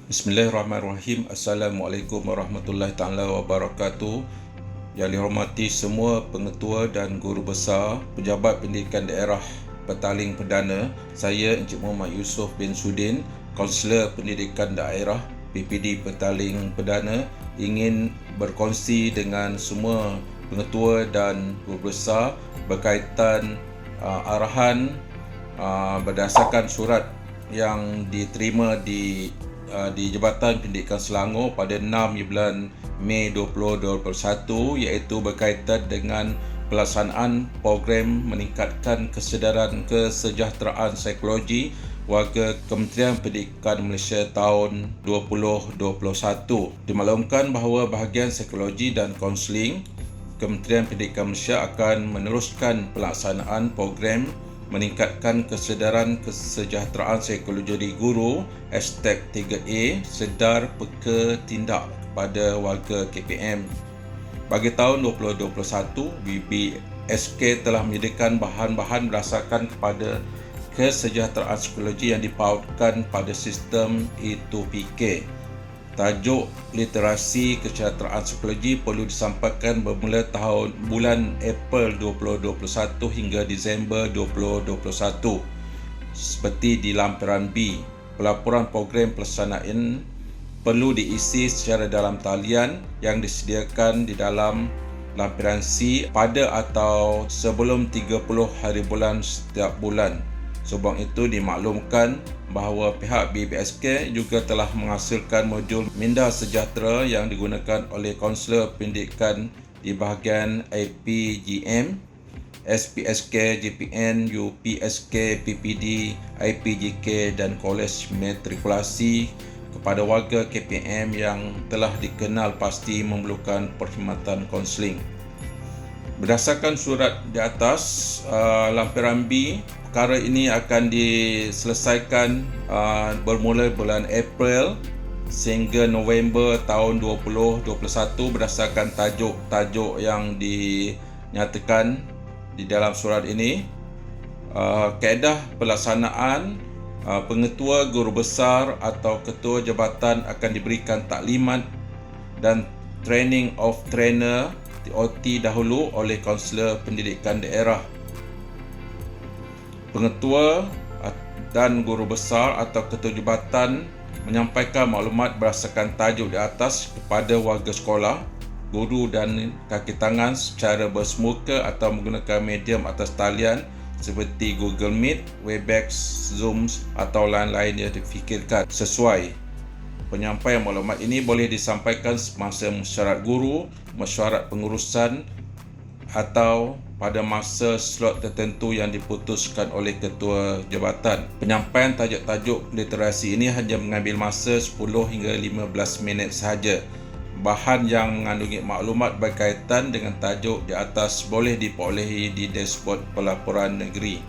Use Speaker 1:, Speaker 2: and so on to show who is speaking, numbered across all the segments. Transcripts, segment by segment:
Speaker 1: Bismillahirrahmanirrahim. Assalamualaikum warahmatullahi taala wabarakatuh. Yang dihormati semua pengetua dan guru besar Pejabat Pendidikan Daerah Petaling Perdana, saya Encik Muhammad Yusof bin Sudin, Kaunselor Pendidikan Daerah PPD Petaling Perdana, ingin berkongsi dengan semua pengetua dan guru besar berkaitan arahan berdasarkan surat yang diterima di Jabatan Pendidikan Selangor pada 6 bulan Mei 2021, iaitu berkaitan dengan pelaksanaan program meningkatkan kesedaran kesejahteraan psikologi warga Kementerian Pendidikan Malaysia tahun 2021. Dimaklumkan bahawa bahagian psikologi dan kaunseling Kementerian Pendidikan Malaysia akan meneruskan pelaksanaan program meningkatkan kesedaran kesejahteraan psikologi guru #3A sedar peka tindak kepada warga KPM. Bagi tahun 2021, BBSK telah menyediakan bahan-bahan berdasarkan kepada kesejahteraan psikologi yang dipautkan pada sistem E2PK. Tajuk literasi kesejahteraan psikologi perlu disampaikan bermula bulan April 2021 hingga Disember 2021. Seperti di lampiran B, pelaporan program pelaksanaan perlu diisi secara dalam talian yang disediakan di dalam lampiran C pada atau sebelum 30 hari bulan setiap bulan. Sebab itu dimaklumkan bahawa pihak BBSK juga telah menghasilkan modul minda sejahtera yang digunakan oleh kaunselor pendidikan di bahagian IPGM, SPSK, JPN, UPSK, PPD, IPJK dan Kolej Matrikulasi kepada warga KPM yang telah dikenal pasti memerlukan perkhidmatan kaunseling. Berdasarkan surat di atas, lampiran B, perkara ini akan diselesaikan bermula bulan April sehingga November tahun 2021 berdasarkan tajuk-tajuk yang dinyatakan di dalam surat ini. Kaedah pelaksanaan, pengetua, guru besar atau ketua jabatan akan diberikan taklimat dan training of trainer TOT dahulu oleh kaunselor pendidikan daerah. Pengetua dan guru besar atau ketua jabatan menyampaikan maklumat berdasarkan tajuk di atas kepada warga sekolah, guru dan kaki tangan secara bersemuka atau menggunakan medium atas talian seperti Google Meet, Webex, Zoom atau lain-lain yang difikirkan sesuai. Penyampaian maklumat ini boleh disampaikan semasa mesyuarat guru, mesyuarat pengurusan atau pada masa slot tertentu yang diputuskan oleh ketua jabatan. Penyampaian tajuk-tajuk literasi ini hanya mengambil masa 10 hingga 15 minit sahaja. Bahan yang mengandungi maklumat berkaitan dengan tajuk di atas boleh diperolehi di dashboard pelaporan negeri.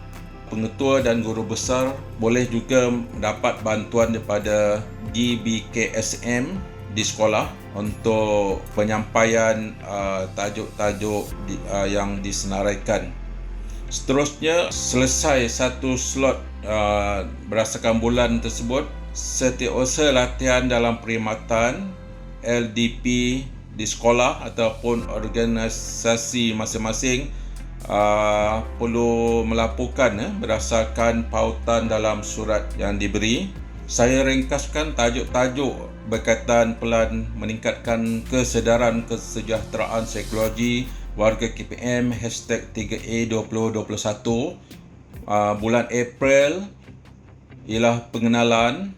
Speaker 1: Pengetua dan guru besar boleh juga mendapat bantuan daripada GBKSM di sekolah untuk penyampaian tajuk-tajuk yang disenaraikan. Seterusnya, selesai satu slot berdasarkan bulan tersebut, setiausaha latihan dalam perkhidmatan LDP di sekolah ataupun organisasi masing-masing perlu melaporkan berdasarkan pautan dalam surat yang diberi. Saya ringkaskan tajuk-tajuk berkaitan pelan meningkatkan kesedaran kesejahteraan psikologi warga KPM #3A 2021. Bulan April ialah pengenalan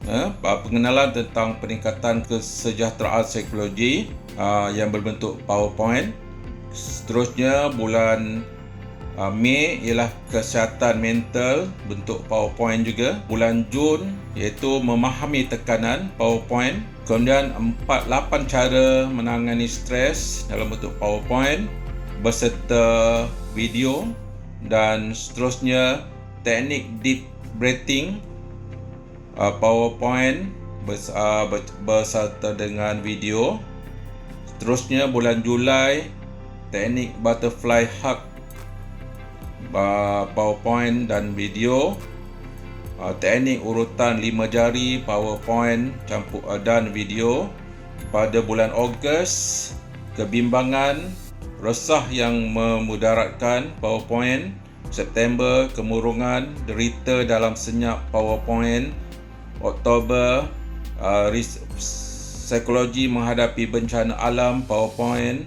Speaker 1: tentang peningkatan kesejahteraan psikologi yang berbentuk PowerPoint. Seterusnya bulan Mei ialah kesihatan mental, bentuk PowerPoint juga. Bulan Jun iaitu memahami tekanan, PowerPoint. Kemudian 8 cara menangani stres dalam bentuk PowerPoint beserta video. Dan seterusnya teknik deep breathing, PowerPoint beserta dengan video. Seterusnya bulan Julai teknik butterfly hug, PowerPoint dan video. teknik urutan 5 jari, PowerPoint campur dan video. Pada bulan Ogos, kebimbangan, resah yang memudaratkan PowerPoint. September, kemurungan, derita dalam senyap PowerPoint. Oktober, psikologi menghadapi bencana alam PowerPoint.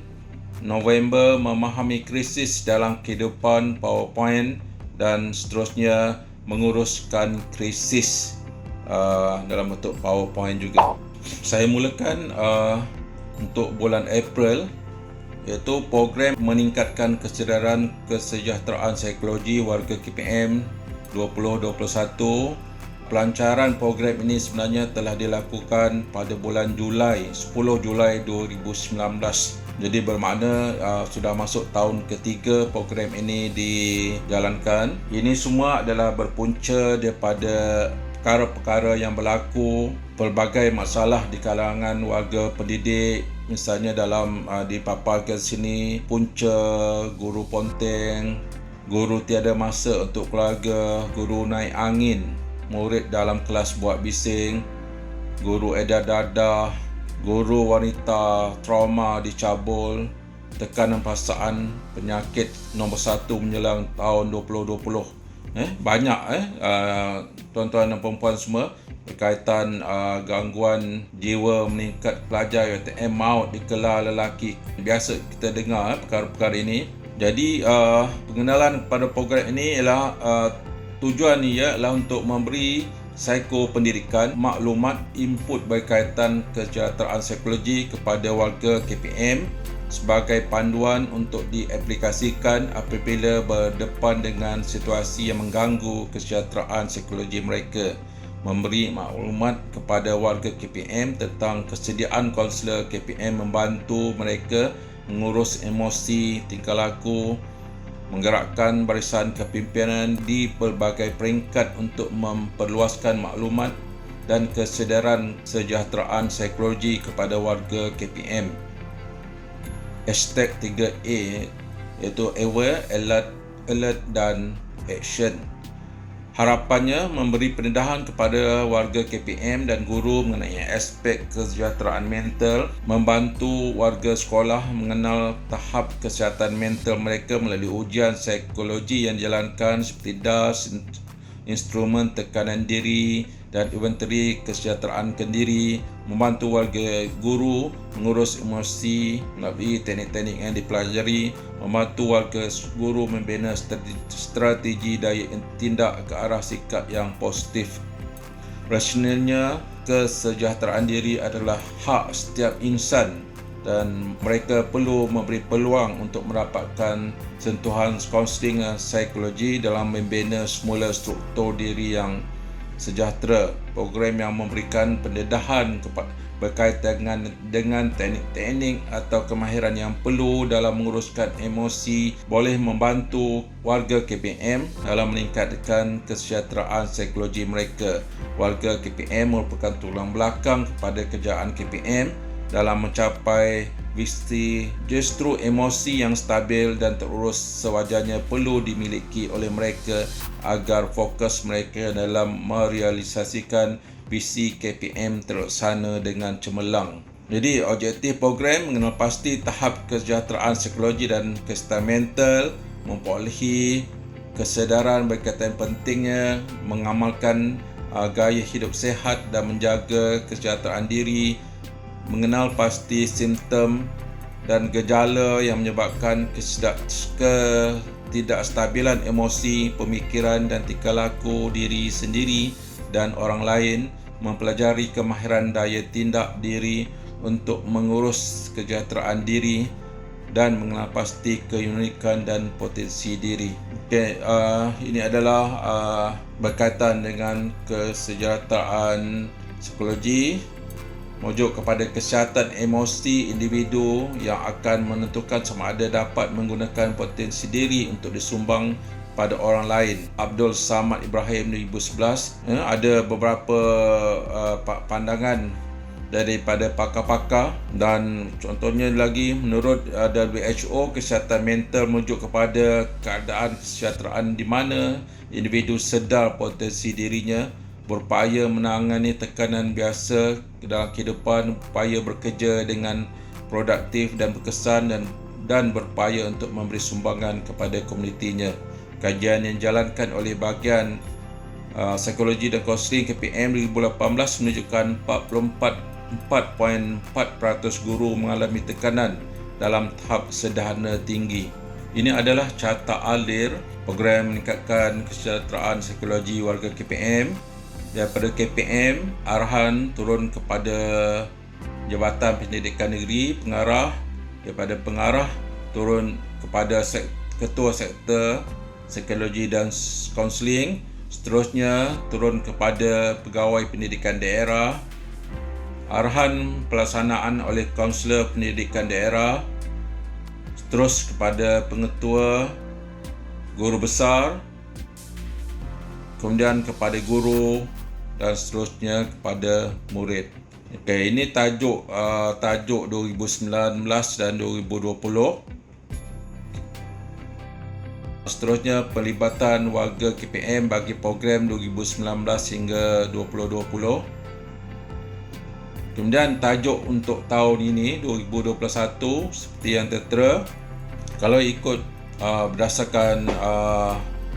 Speaker 1: November, memahami krisis dalam kehidupan PowerPoint, dan seterusnya menguruskan krisis dalam bentuk PowerPoint juga. Saya mulakan untuk bulan April, iaitu program meningkatkan kesedaran kesejahteraan psikologi warga KPM 2021. Pelancaran program ini sebenarnya telah dilakukan pada bulan Julai, 10 Julai 2019. Jadi bermakna sudah masuk tahun ketiga program ini dijalankan. Ini semua adalah berpunca daripada perkara-perkara yang berlaku, pelbagai masalah di kalangan warga pendidik. Misalnya dalam dipaparkan sini, punca guru ponteng, guru tiada masa untuk keluarga, guru naik angin, murid dalam kelas buat bising, guru edar dadah, guru wanita trauma dicabul, tekanan perasaan, penyakit nombor 1 menjelang tahun 2020. Banyak tuan-tuan dan perempuan semua berkaitan gangguan jiwa meningkat pelajar UiTM maut dikelar lelaki. Biasa kita dengar perkara-perkara ini. Jadi pengenalan pada program ini ialah tujuan ia adalah untuk memberi psikopendidikan, maklumat, input berkaitan kesejahteraan psikologi kepada warga KPM sebagai panduan untuk diaplikasikan apabila berdepan dengan situasi yang mengganggu kesejahteraan psikologi mereka. Memberi maklumat kepada warga KPM tentang kesediaan kaunselor KPM membantu mereka mengurus emosi, tingkah laku, menggerakkan barisan kepimpinan di pelbagai peringkat untuk memperluaskan maklumat dan kesedaran kesejahteraan psikologi kepada warga KPM. Hashtag 3A iaitu Aware, Alert dan Action. Harapannya memberi pendedahan kepada warga KPM dan guru mengenai aspek kesejahteraan mental, membantu warga sekolah mengenal tahap kesihatan mental mereka melalui ujian psikologi yang dijalankan seperti DAS, instrumen tekanan diri dan inventory kesejahteraan kendiri, membantu warga guru mengurus emosi melalui teknik-teknik yang dipelajari, membantu warga guru membina strategi daya tindak ke arah sikap yang positif. Rasionalnya, kesejahteraan diri adalah hak setiap insan dan mereka perlu memberi peluang untuk mendapatkan sentuhan kaunseling psikologi dalam membina semula struktur diri yang sejahtera. Program yang memberikan pendedahan berkaitan dengan teknik-teknik atau kemahiran yang perlu dalam menguruskan emosi boleh membantu warga KPM dalam meningkatkan kesejahteraan psikologi mereka. Warga KPM merupakan tulang belakang kepada kerjaan KPM dalam mencapai visi. Justru emosi yang stabil dan terurus sewajarnya perlu dimiliki oleh mereka agar fokus mereka dalam merealisasikan visi KPM terlaksana dengan cemerlang. Jadi objektif program mengenal pasti tahap kesejahteraan psikologi dan kesihatan mental, memperolehi kesedaran berkaitan pentingnya mengamalkan gaya hidup sihat dan menjaga kesejahteraan diri, mengenal pasti simptom dan gejala yang menyebabkan ketidakstabilan emosi, pemikiran dan tingkah laku diri sendiri dan orang lain, mempelajari kemahiran daya tindak diri untuk mengurus kesejahteraan diri dan mengenal pasti keunikan dan potensi diri. Ini adalah berkaitan dengan kesejahteraan psikologi, merujuk kepada kesihatan emosi individu yang akan menentukan sama ada dapat menggunakan potensi diri untuk disumbang pada orang lain. Abdul Samad Ibrahim 2011. Ada beberapa pandangan daripada pakar-pakar. Dan contohnya lagi, menurut WHO, kesihatan mental merujuk kepada keadaan kesejahteraan di mana individu sedar potensi dirinya, berupaya menangani tekanan biasa dalam kehidupan, berupaya bekerja dengan produktif dan berkesan, dan berupaya untuk memberi sumbangan kepada komunitinya. Kajian yang dijalankan oleh bahagian Psikologi dan Kaunseling KPM 2018 menunjukkan 4.4% guru mengalami tekanan dalam tahap sederhana tinggi. Ini adalah carta alir program meningkatkan kesejahteraan psikologi warga KPM. Daripada KPM, arahan turun kepada Jabatan Pendidikan Negeri, pengarah. Daripada pengarah turun kepada Ketua Sektor Psikologi dan Kaunseling. Seterusnya turun kepada Pegawai Pendidikan Daerah. Arahan pelaksanaan oleh Kaunselor Pendidikan Daerah. Terus kepada Pengetua, Guru Besar, kemudian kepada guru, dan seterusnya kepada murid. Okey, ini tajuk 2019 dan 2020. Seterusnya, pelibatan warga KPM bagi program 2019 hingga 2020. Kemudian tajuk untuk tahun ini 2021 seperti yang tertera. Kalau ikut berdasarkan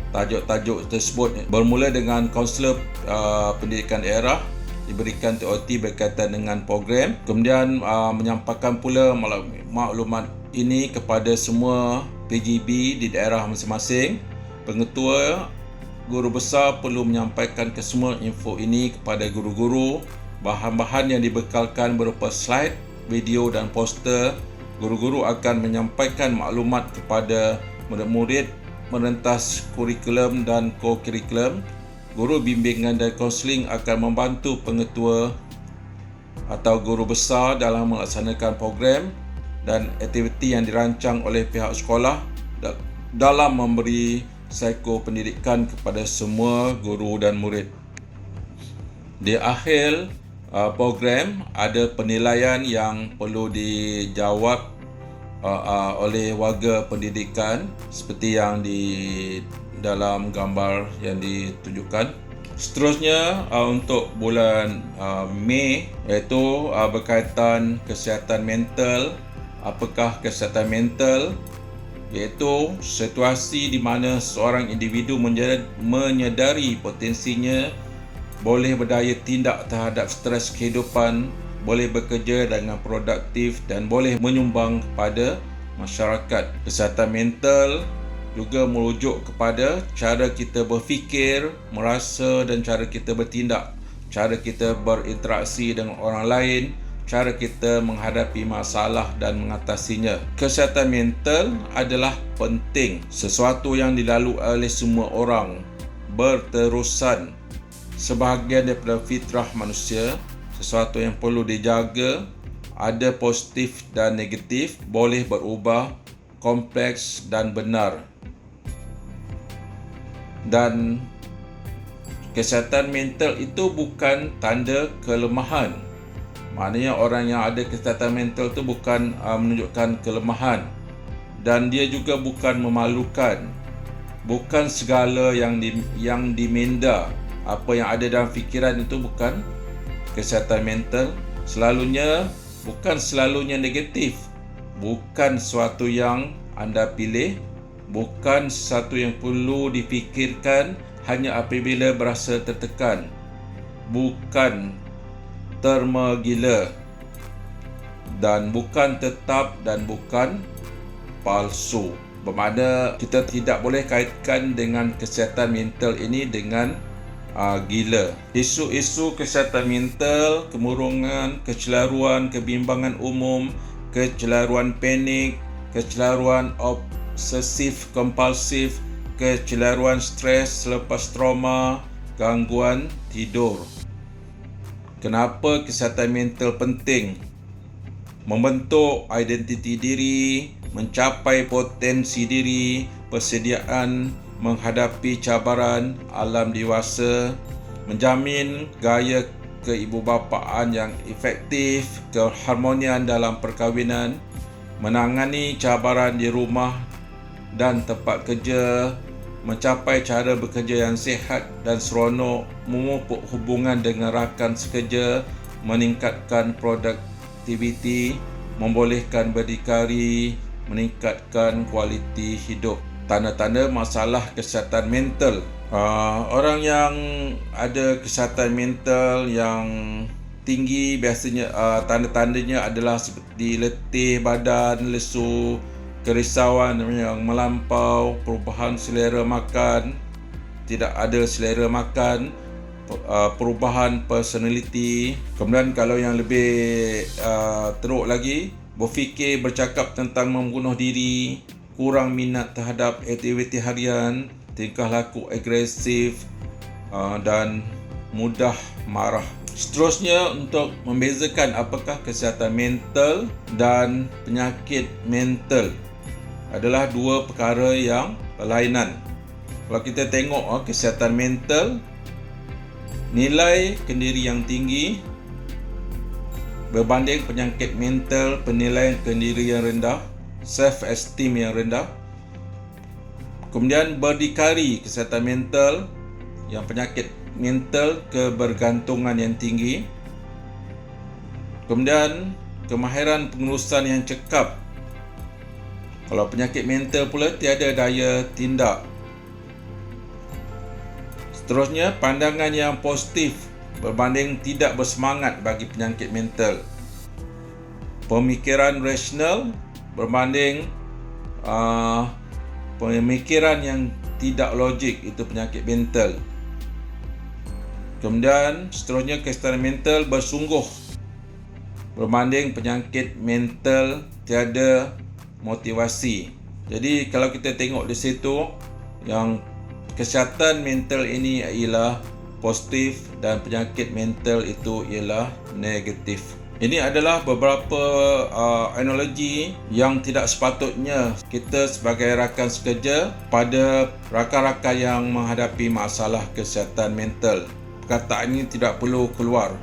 Speaker 1: tajuk-tajuk tersebut, bermula dengan kaunselor pendidikan daerah diberikan TOT berkaitan dengan program. Kemudian menyampaikan pula maklumat ini kepada semua PGB di daerah masing-masing. Pengetua, guru besar perlu menyampaikan ke semua info ini kepada guru-guru. Bahan-bahan yang dibekalkan berupa slide, video dan poster. Guru-guru akan menyampaikan maklumat kepada murid-murid merentas kurikulum dan co-kurikulum. Guru bimbingan dan kaunseling akan membantu pengetua atau guru besar dalam melaksanakan program dan aktiviti yang dirancang oleh pihak sekolah dalam memberi psikopendidikan kepada semua guru dan murid. Di akhir program ada penilaian yang perlu dijawab oleh warga pendidikan seperti yang di dalam gambar yang ditunjukkan. Seterusnya untuk bulan Mei, iaitu berkaitan kesihatan mental. Apakah kesihatan mental? Iaitu situasi di mana seorang individu menyedari potensinya, boleh berdaya tindak terhadap stres kehidupan, boleh bekerja dengan produktif dan boleh menyumbang kepada masyarakat. Kesihatan mental juga merujuk kepada cara kita berfikir, merasa dan cara kita bertindak, cara kita berinteraksi dengan orang lain, cara kita menghadapi masalah dan mengatasinya. Kesihatan mental adalah penting, sesuatu yang dilalui oleh semua orang, berterusan, sebahagian daripada fitrah manusia, sesuatu yang perlu dijaga, ada positif dan negatif, boleh berubah, kompleks dan benar. Dan kesihatan mental itu bukan tanda kelemahan. Maknanya orang yang ada kesihatan mental itu bukan menunjukkan kelemahan, dan dia juga bukan memalukan. Bukan segala yang diminda, apa yang ada dalam fikiran itu bukan kesihatan mental. Bukan selalunya negatif. Bukan sesuatu yang anda pilih, bukan sesuatu yang perlu difikirkan hanya apabila berasa tertekan. Bukan terma gila, dan bukan tetap, dan bukan palsu. Bermakna kita tidak boleh kaitkan dengan kesihatan mental ini dengan gila. Isu-isu kesihatan mental, kemurungan, kecelaruan, kebimbangan umum, kecelaruan panik, kecelaruan obsesif kompulsif, kecelaruan stres selepas trauma, gangguan tidur. Kenapa kesihatan mental penting? Membentuk identiti diri, mencapai potensi diri, persediaan menghadapi cabaran alam dewasa, menjamin gaya keibubapaan yang efektif, keharmonian dalam perkahwinan, menangani cabaran di rumah dan tempat kerja, mencapai cara bekerja yang sihat dan seronok, memupuk hubungan dengan rakan sekerja, meningkatkan produktiviti, membolehkan berdikari, meningkatkan kualiti hidup. Tanda-tanda masalah kesihatan mental. Orang yang ada kesihatan mental yang tinggi biasanya tanda-tandanya adalah seperti letih badan, lesu, kerisauan yang melampau, perubahan selera makan, tidak ada selera makan, perubahan personality. Kemudian kalau yang lebih teruk lagi, berfikir bercakap tentang membunuh diri, kurang minat terhadap aktiviti harian, tingkah laku agresif dan mudah marah. Seterusnya, untuk membezakan apakah kesihatan mental dan penyakit mental adalah dua perkara yang berlainan. Kalau kita tengok kesihatan mental, nilai kendiri yang tinggi berbanding penyakit mental, penilaian kendiri yang rendah, self-esteem yang rendah. Kemudian berdikari kesihatan mental, yang penyakit mental, kebergantungan yang tinggi. Kemudian kemahiran pengurusan yang cekap. Kalau penyakit mental pula, tiada daya tindak. Seterusnya, pandangan yang positif berbanding tidak bersemangat bagi penyakit mental. Pemikiran rasional berbanding pemikiran yang tidak logik, itu penyakit mental. Kemudian seterusnya, kesihatan mental bersungguh berbanding penyakit mental tiada motivasi. Jadi kalau kita tengok di situ, yang kesihatan mental ini ialah positif dan penyakit mental itu ialah negatif. Ini adalah beberapa analogi yang tidak sepatutnya kita sebagai rakan sekerja pada rakan-rakan yang menghadapi masalah kesihatan mental. Perkataan ini tidak perlu keluar.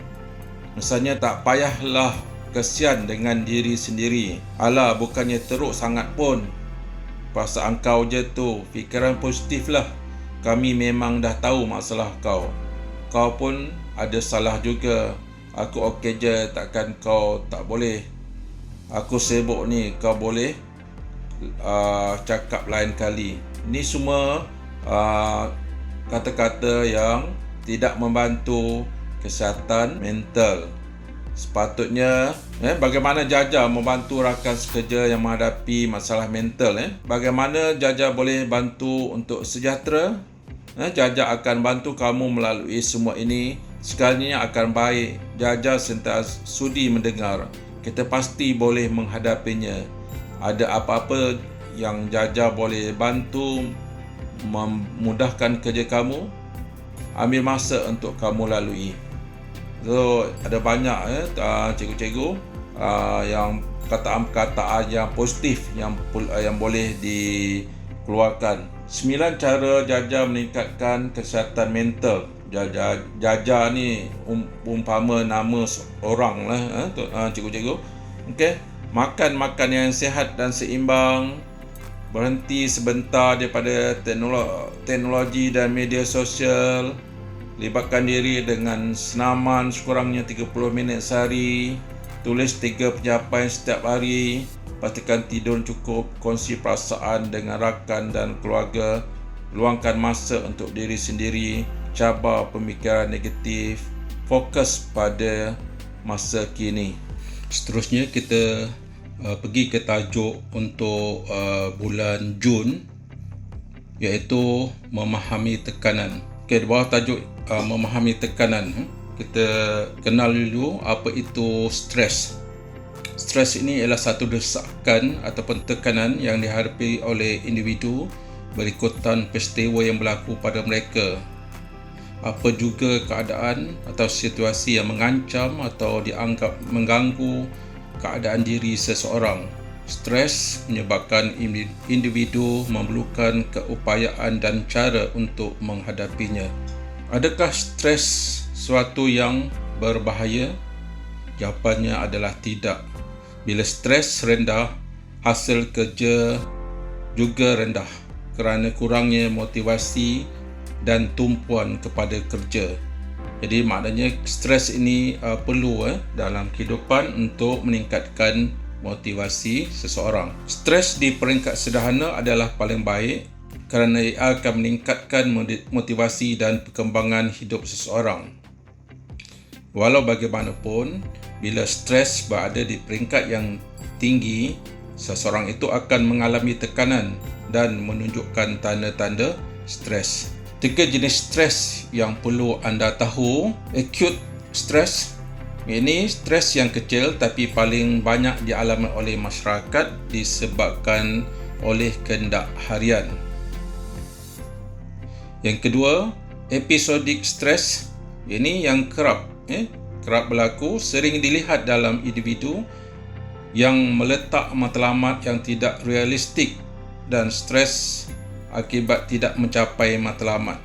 Speaker 1: Misalnya, tak payahlah kesian dengan diri sendiri. Alah, bukannya teruk sangat pun. Perasaan kau je tu. Fikiran positif lah. Kami memang dah tahu masalah kau. Kau pun ada salah juga. Aku okey je, takkan kau tak boleh. Aku sibuk ni, kau boleh cakap lain kali. Ini semua kata-kata yang tidak membantu kesihatan mental. Sepatutnya bagaimana Jaja membantu rakan sekerja yang menghadapi masalah mental. Bagaimana Jaja boleh bantu untuk sejahtera? Jaja akan bantu kamu melalui semua ini. Segalanya akan baik. Jaja sentiasa sudi mendengar. Kita pasti boleh menghadapinya. Ada apa-apa yang Jaja boleh bantu memudahkan kerja kamu, ambil masa untuk kamu lalui. So, ada banyak cikgu-cikgu yang perkataan-perkataan yang positif yang boleh dikeluarkan. 9 cara Jaja meningkatkan kesihatan mental. Jaja ni umpama nama orang lah, cikgu-cikgu. Okey, makan yang sihat dan seimbang. Berhenti sebentar daripada teknologi dan media sosial. Libatkan diri dengan senaman sekurangnya 30 minit sehari. Tulis 3 pencapaian setiap hari. Pastikan tidur cukup. Kongsi perasaan dengan rakan dan keluarga. Luangkan masa untuk diri sendiri. Cabar pemikiran negatif. Fokus pada masa kini. Seterusnya kita pergi ke tajuk untuk bulan Jun, iaitu memahami tekanan. Okey, di bawah tajuk memahami tekanan, kita kenal dulu apa itu stres. Stres ini ialah satu desakan ataupun tekanan yang dihadapi oleh individu berikutan peristiwa yang berlaku pada mereka. Apa juga keadaan atau situasi yang mengancam atau dianggap mengganggu keadaan diri seseorang. Stres menyebabkan individu memerlukan keupayaan dan cara untuk menghadapinya. Adakah stres suatu yang berbahaya? Jawapannya adalah tidak. Bila stres rendah, hasil kerja juga rendah kerana kurangnya motivasi dan tumpuan kepada kerja. Jadi maknanya stres ini perlu dalam kehidupan untuk meningkatkan motivasi seseorang. Stres di peringkat sederhana adalah paling baik kerana ia akan meningkatkan motivasi dan perkembangan hidup seseorang. Walau bagaimanapun, bila stres berada di peringkat yang tinggi, seseorang itu akan mengalami tekanan dan menunjukkan tanda-tanda stres. 3 jenis stres yang perlu anda tahu. Acute stress. Ini stres yang kecil tapi paling banyak dialami oleh masyarakat disebabkan oleh kehendak harian. Yang kedua, episodic stress. Ini yang kerap berlaku, sering dilihat dalam individu yang meletak matlamat yang tidak realistik dan stres akibat tidak mencapai matlamat.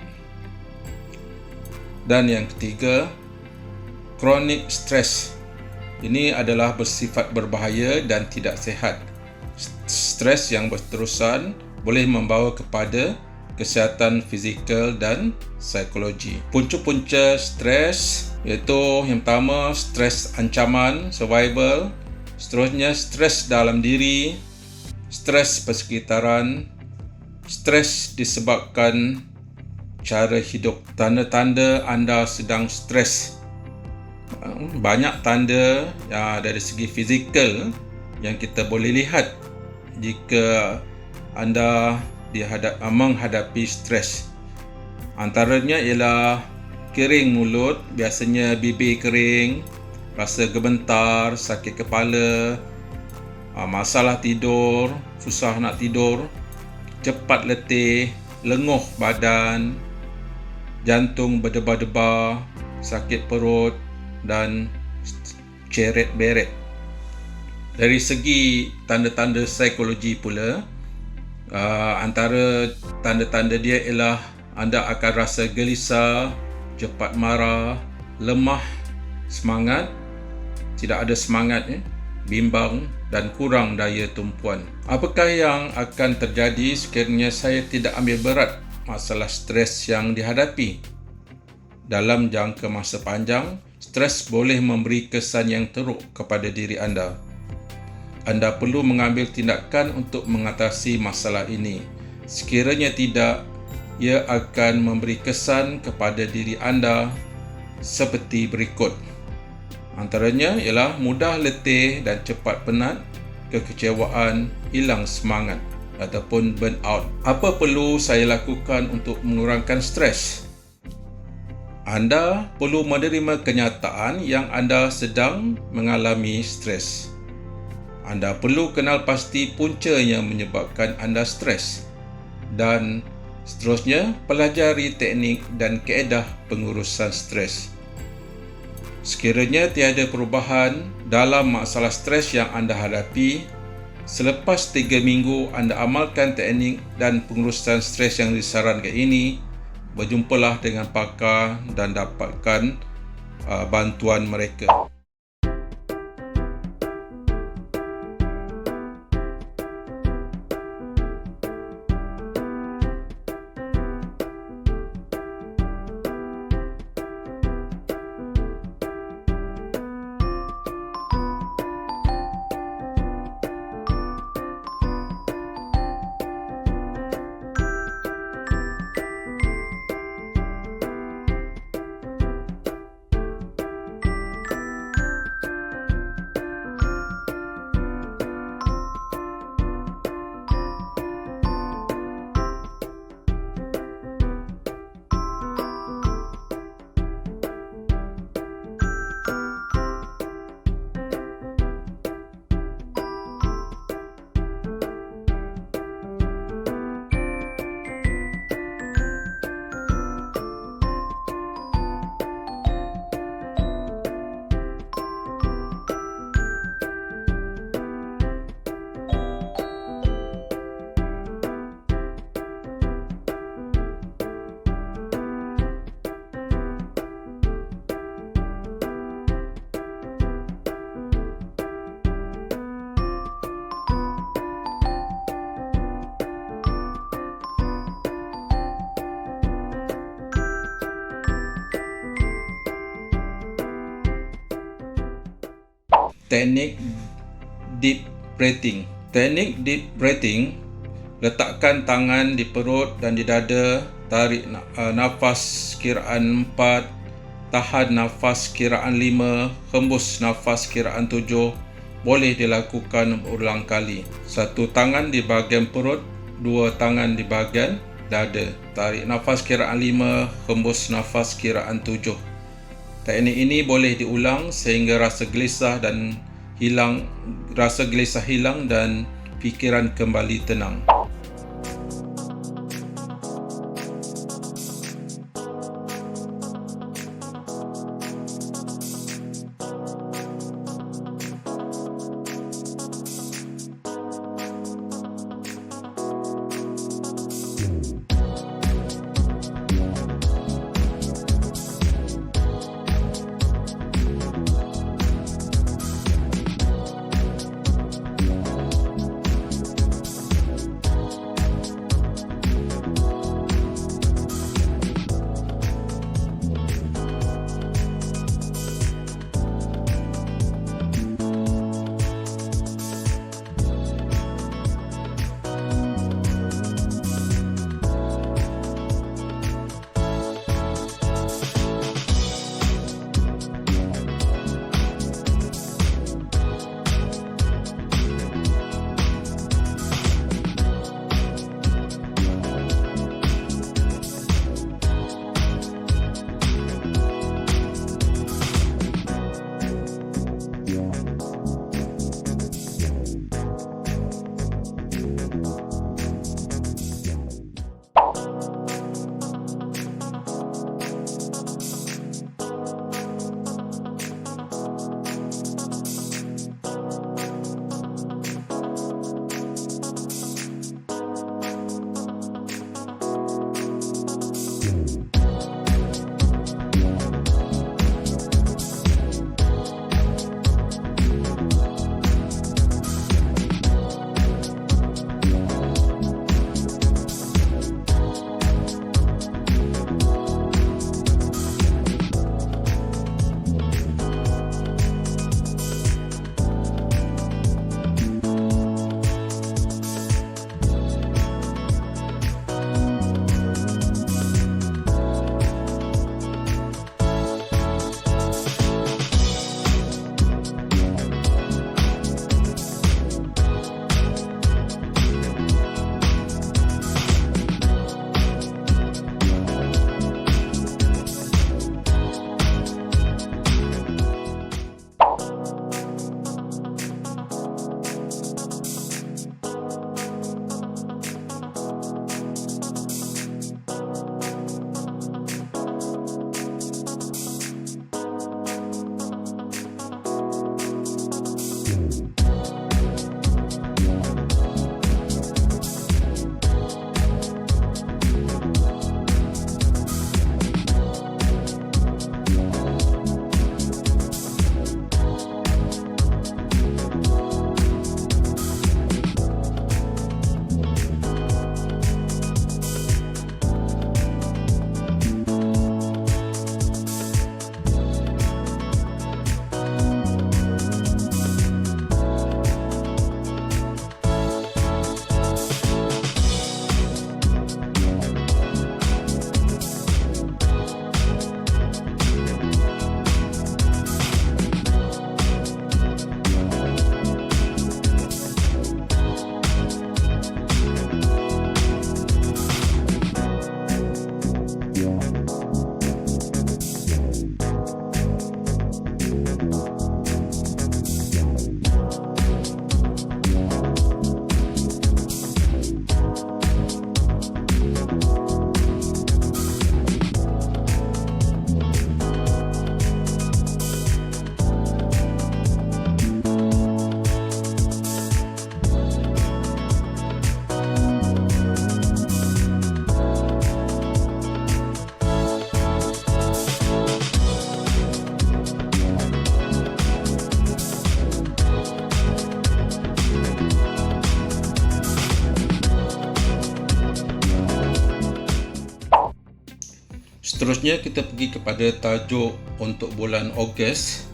Speaker 1: Dan yang ketiga, chronic stress. Ini adalah bersifat berbahaya dan tidak sihat. Stres yang berterusan boleh membawa kepada kesihatan fizikal dan psikologi. Punca-punca stres iaitu yang pertama, stres ancaman, survival. Seterusnya, stres dalam diri, stres persekitaran, stres disebabkan cara hidup. Tanda-tanda anda sedang stres. Banyak tanda dari segi fizikal yang kita boleh lihat jika anda menghadapi stres. Antaranya ialah kering mulut, biasanya bibir kering, rasa gemetar, sakit kepala, masalah tidur, susah nak tidur, cepat letih, lenguh badan, jantung berdebar-debar, sakit perut dan ceret-beret. Dari segi tanda-tanda psikologi pula, antara tanda-tanda dia ialah anda akan rasa gelisah, cepat marah, lemah semangat, tidak ada semangat, bimbang dan kurang daya tumpuan. Apakah yang akan terjadi sekiranya saya tidak ambil berat masalah stres yang dihadapi? Dalam jangka masa panjang, stres boleh memberi kesan yang teruk kepada diri anda. Anda perlu mengambil tindakan untuk mengatasi masalah ini. Sekiranya tidak, ia akan memberi kesan kepada diri anda seperti berikut. Antaranya ialah mudah letih dan cepat penat, kekecewaan, hilang semangat ataupun burnout. Apa perlu saya lakukan untuk mengurangkan stres? Anda perlu menerima kenyataan yang anda sedang mengalami stres. Anda perlu kenal pasti punca yang menyebabkan anda stres dan seterusnya pelajari teknik dan kaedah pengurusan stres. Sekiranya tiada perubahan dalam masalah stres yang anda hadapi, selepas 3 minggu anda amalkan teknik dan pengurusan stres yang disarankan ini, berjumpalah dengan pakar dan dapatkan bantuan mereka. teknik deep breathing. Teknik deep breathing, letakkan tangan di perut dan di dada, tarik nafas kiraan 4, tahan nafas kiraan 5, hembus nafas kiraan 7. Boleh dilakukan berulang kali. Satu tangan di bahagian perut, dua tangan di bahagian dada. Tarik nafas kiraan 5, hembus nafas kiraan 7. Teknik ini boleh diulang sehingga rasa gelisah hilang dan fikiran kembali tenang. Seterusnya kita pergi kepada tajuk untuk bulan Ogos.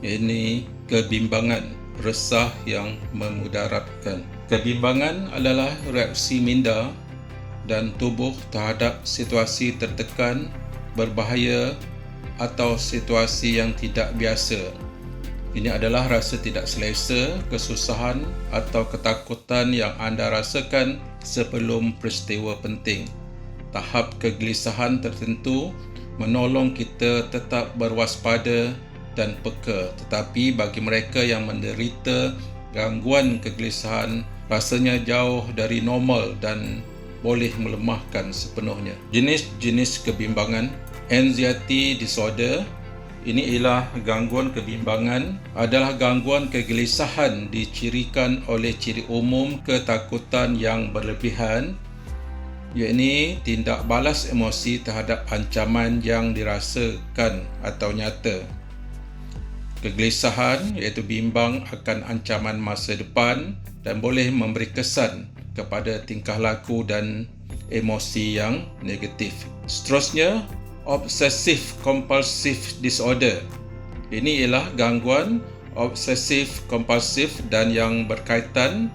Speaker 1: Ini Kebimbangan, resah yang memudaratkan. Kebimbangan adalah reaksi minda dan tubuh terhadap situasi tertekan, berbahaya atau situasi yang tidak biasa. Ini adalah rasa tidak selesa, kesusahan atau ketakutan yang anda rasakan sebelum peristiwa penting. Tahap kegelisahan tertentu menolong kita tetap berwaspada dan peka, tetapi bagi mereka yang menderita gangguan kegelisahan, rasanya jauh dari normal dan boleh melemahkan sepenuhnya. Jenis-jenis kebimbangan. Anxiety disorder, ini ialah gangguan kebimbangan, adalah gangguan kegelisahan dicirikan oleh ciri umum ketakutan yang berlebihan, iaitu tindak balas emosi terhadap ancaman yang dirasakan atau nyata. Kegelisahan iaitu bimbang akan ancaman masa depan dan boleh memberi kesan kepada tingkah laku dan emosi yang negatif. Seterusnya, obsessive compulsive disorder. Ini ialah gangguan obsesif kompulsif dan yang berkaitan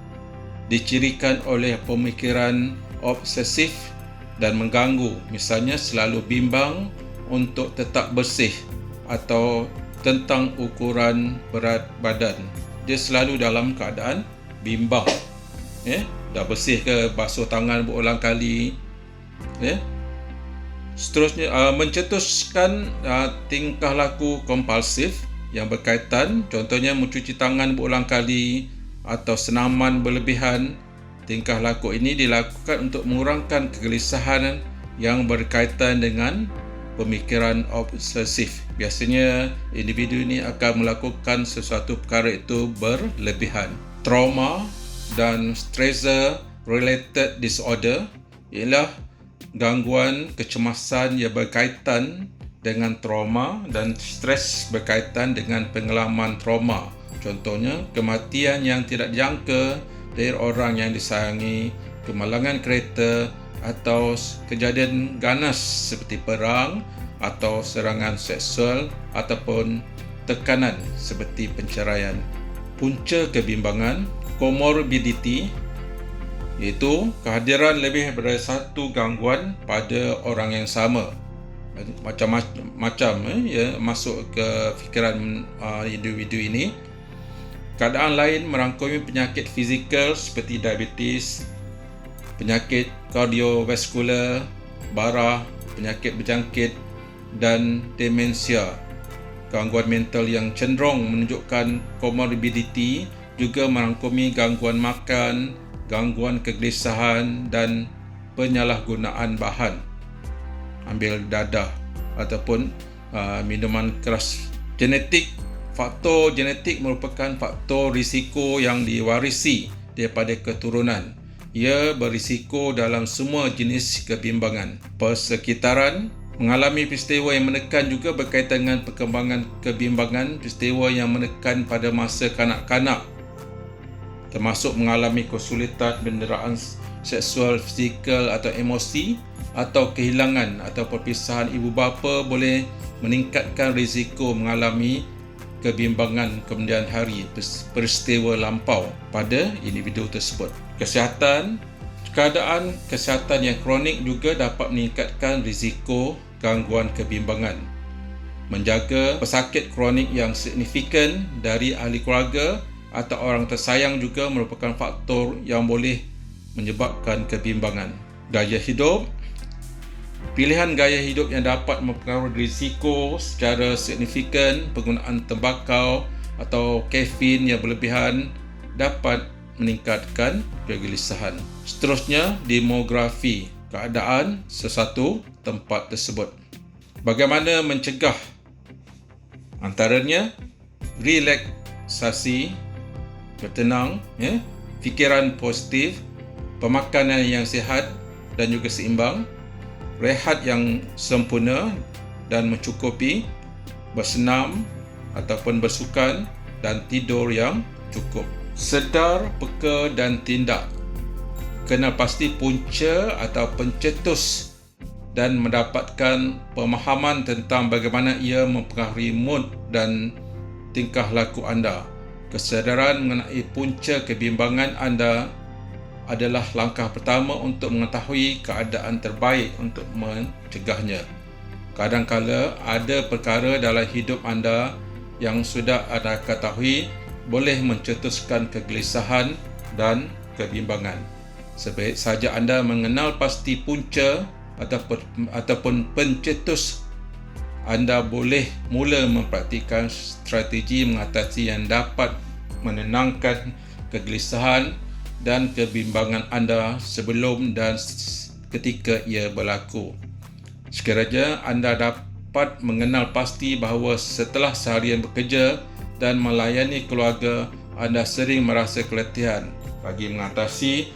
Speaker 1: dicirikan oleh pemikiran obsesif dan mengganggu, misalnya selalu bimbang untuk tetap bersih atau tentang ukuran berat badan. Dia selalu dalam keadaan bimbang. Dah bersih ke, basuh tangan berulang kali. Seterusnya, mencetuskan tingkah laku kompulsif yang berkaitan, contohnya mencuci tangan berulang kali atau senaman berlebihan. Tingkah laku ini dilakukan untuk mengurangkan kegelisahan yang berkaitan dengan pemikiran obsesif. Biasanya individu ini akan melakukan sesuatu perkara itu berlebihan. Trauma dan stressor related disorder ialah gangguan kecemasan yang berkaitan dengan trauma dan stres berkaitan dengan pengalaman trauma. Contohnya, kematian yang tidak dijangka dari orang yang disayangi, kemalangan kereta atau kejadian ganas seperti perang atau serangan seksual ataupun tekanan seperti penceraian. Punca kebimbangan, comorbidity, iaitu kehadiran lebih daripada satu gangguan pada orang yang sama. Macam-macam masuk ke fikiran individu ini. Keadaan lain merangkumi penyakit fizikal seperti diabetes, penyakit kardiovaskular, bara, penyakit berjangkit dan demensia. Gangguan mental yang cenderung menunjukkan comorbidity juga merangkumi gangguan makan, gangguan kegelisahan dan penyalahgunaan bahan, ambil dadah ataupun minuman keras. Faktor genetik merupakan faktor risiko yang diwarisi daripada keturunan. Ia berisiko dalam semua jenis kebimbangan. Persekitaran mengalami peristiwa yang menekan juga berkaitan dengan perkembangan kebimbangan. Peristiwa yang menekan pada masa kanak-kanak termasuk mengalami kesulitan penderaan seksual, fizikal atau emosi, atau kehilangan atau perpisahan ibu bapa boleh meningkatkan risiko mengalami kebimbangan kemudian hari peristiwa lampau pada individu tersebut. Keadaan kesihatan yang kronik juga dapat meningkatkan risiko gangguan kebimbangan. Menjaga pesakit kronik yang signifikan dari ahli keluarga atau orang tersayang juga merupakan faktor yang boleh menyebabkan kebimbangan. Gaya hidup. Pilihan gaya hidup yang dapat mempengaruhi risiko secara signifikan. Penggunaan tembakau atau kafein yang berlebihan dapat meningkatkan kegelisahan. Seterusnya, demografi, keadaan sesuatu tempat tersebut. Bagaimana mencegah? Antaranya, relaksasi, bertenang, fikiran positif, pemakanan yang sihat dan juga seimbang, rehat yang sempurna dan mencukupi, bersenam ataupun bersukan dan tidur yang cukup. Sedar, peka dan tindak. Kenal pasti punca atau pencetus dan mendapatkan pemahaman tentang bagaimana ia mempengaruhi mood dan tingkah laku anda. Kesedaran mengenai punca kebimbangan anda adalah langkah pertama untuk mengetahui keadaan terbaik untuk mencegahnya. Kadangkala ada perkara dalam hidup anda yang sudah anda ketahui boleh mencetuskan kegelisahan dan kebimbangan. Sebaik saja anda mengenal pasti punca ataupun pencetus, anda boleh mula mempraktikkan strategi mengatasi yang dapat menenangkan kegelisahan dan kebimbangan anda sebelum dan ketika ia berlaku. Sekiranya anda dapat mengenal pasti bahawa setelah seharian bekerja dan melayani keluarga, anda sering merasa keletihan. Bagi mengatasi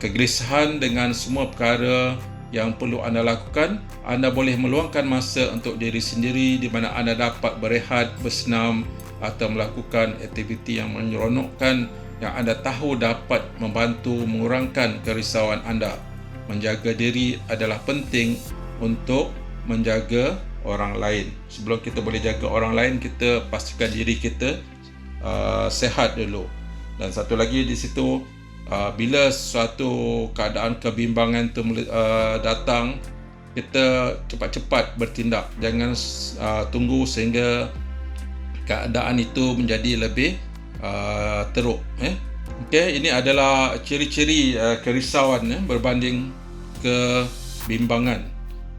Speaker 1: kegelisahan dengan semua perkara yang perlu anda lakukan, anda boleh meluangkan masa untuk diri sendiri di mana anda dapat berehat, bersenam atau melakukan aktiviti yang menyeronokkan yang anda tahu dapat membantu mengurangkan kerisauan anda. Menjaga diri adalah penting untuk menjaga orang lain. Sebelum kita boleh jaga orang lain, kita pastikan diri kita sihat dulu. Dan satu lagi di situ, bila suatu keadaan kebimbangan itu datang, kita cepat-cepat bertindak. Jangan tunggu sehingga keadaan itu menjadi lebih teruk. Okey, ini adalah ciri-ciri kerisauan berbanding kebimbangan.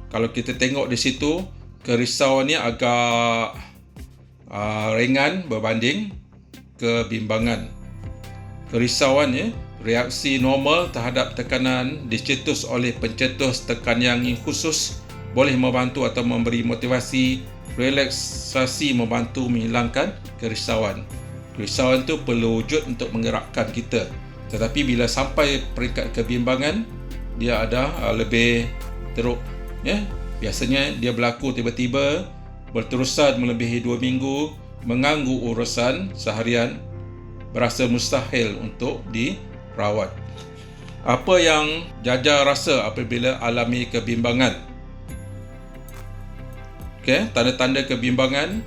Speaker 1: Kalau kita tengok di situ, kerisauan ni agak ringan berbanding kebimbangan. Kerisauan reaksi normal terhadap tekanan dicetus oleh pencetus tekanan yang khusus, boleh membantu atau memberi motivasi. Relaksasi membantu menghilangkan kerisauan. Kerisauan itu perlu wujud untuk menggerakkan kita. Tetapi bila sampai peringkat kebimbangan, dia ada lebih teruk. Biasanya dia berlaku tiba-tiba, berterusan melebihi 2 minggu, mengganggu urusan seharian, berasa mustahil untuk dirawat. Apa yang Jaja rasa apabila alami kebimbangan? Tanda-tanda kebimbangan: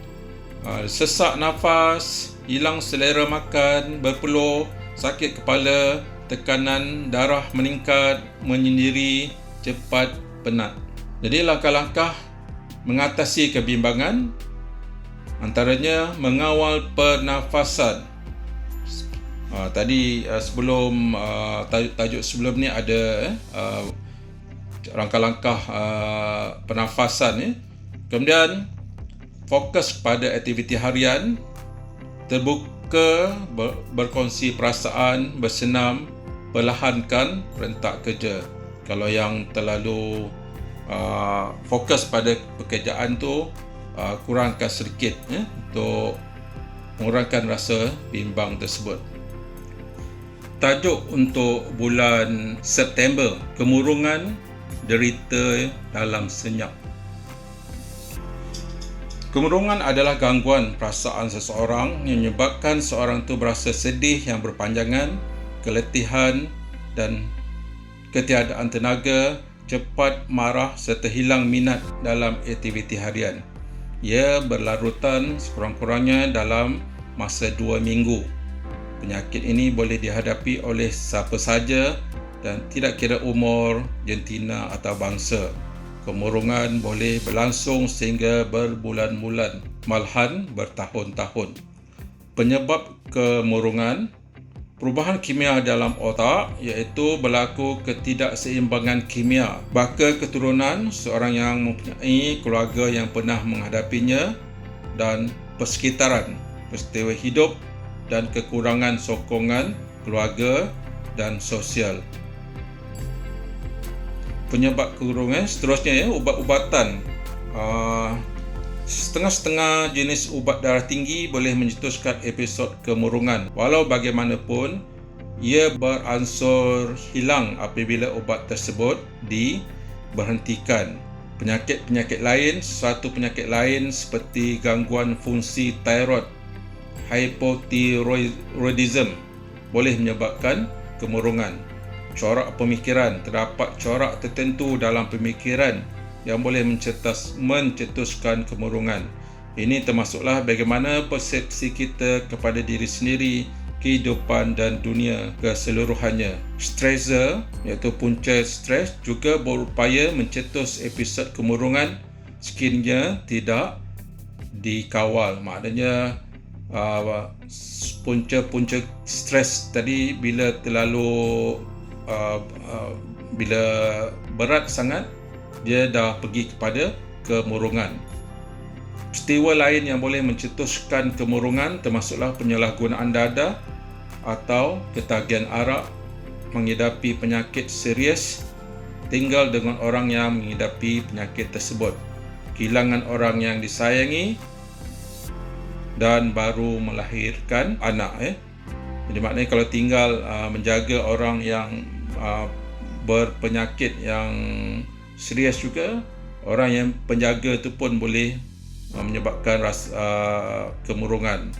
Speaker 1: sesak nafas, hilang selera makan, berpeluh, sakit kepala, tekanan darah meningkat, menyendiri, cepat penat. Jadi langkah-langkah mengatasi kebimbangan antaranya mengawal pernafasan. Tadi sebelum tajuk sebelum ni ada langkah-langkah pernafasan. Kemudian fokus pada aktiviti harian, terbuka, berkongsi perasaan, bersenam, perlahankan rentak kerja. Kalau yang terlalu fokus pada pekerjaan tu, kurangkan sedikit untuk mengurangkan rasa bimbang tersebut. Tajuk untuk bulan September: kemurungan, derita dalam senyap. Kemurungan adalah gangguan perasaan seseorang yang menyebabkan seorang itu berasa sedih yang berpanjangan, keletihan dan ketiadaan tenaga, cepat marah serta hilang minat dalam aktiviti harian. Ia berlarutan sekurang-kurangnya dalam masa 2 minggu. Penyakit ini boleh dihadapi oleh siapa saja dan tidak kira umur, jentina atau bangsa. Kemurungan boleh berlangsung sehingga berbulan-bulan, malahan bertahun-tahun. Penyebab kemurungan: perubahan kimia dalam otak, iaitu berlaku ketidakseimbangan kimia. Baka keturunan, seorang yang mempunyai keluarga yang pernah menghadapinya, dan persekitaran, peristiwa hidup dan kekurangan sokongan keluarga dan sosial. Penyebab kemurungan seterusnya, ubat-ubatan. Setengah-setengah jenis ubat darah tinggi boleh mencetuskan episod kemurungan. Walau bagaimanapun, ia beransur hilang apabila ubat tersebut diberhentikan. Penyakit-penyakit lain, suatu penyakit lain seperti gangguan fungsi tiroid, hypothyroidism boleh menyebabkan kemurungan. Corak pemikiran, terdapat corak tertentu dalam pemikiran yang boleh mencetuskan kemurungan. Ini termasuklah bagaimana persepsi kita kepada diri sendiri, kehidupan dan dunia keseluruhannya. Stresor, iaitu punca stres, juga berupaya mencetus episod kemurungan sekiranya tidak dikawal. Maknanya punca-punca stres tadi bila terlalu bila berat sangat, dia dah pergi kepada kemurungan. Peristiwa lain yang boleh mencetuskan kemurungan termasuklah penyalahgunaan dadah atau ketagihan arak, mengidapi penyakit serius, tinggal dengan orang yang mengidapi penyakit tersebut, kehilangan orang yang disayangi dan baru melahirkan anak. Jadi maknanya kalau tinggal menjaga orang yang berpenyakit yang serius juga, orang yang penjaga itu pun boleh menyebabkan kemurungan.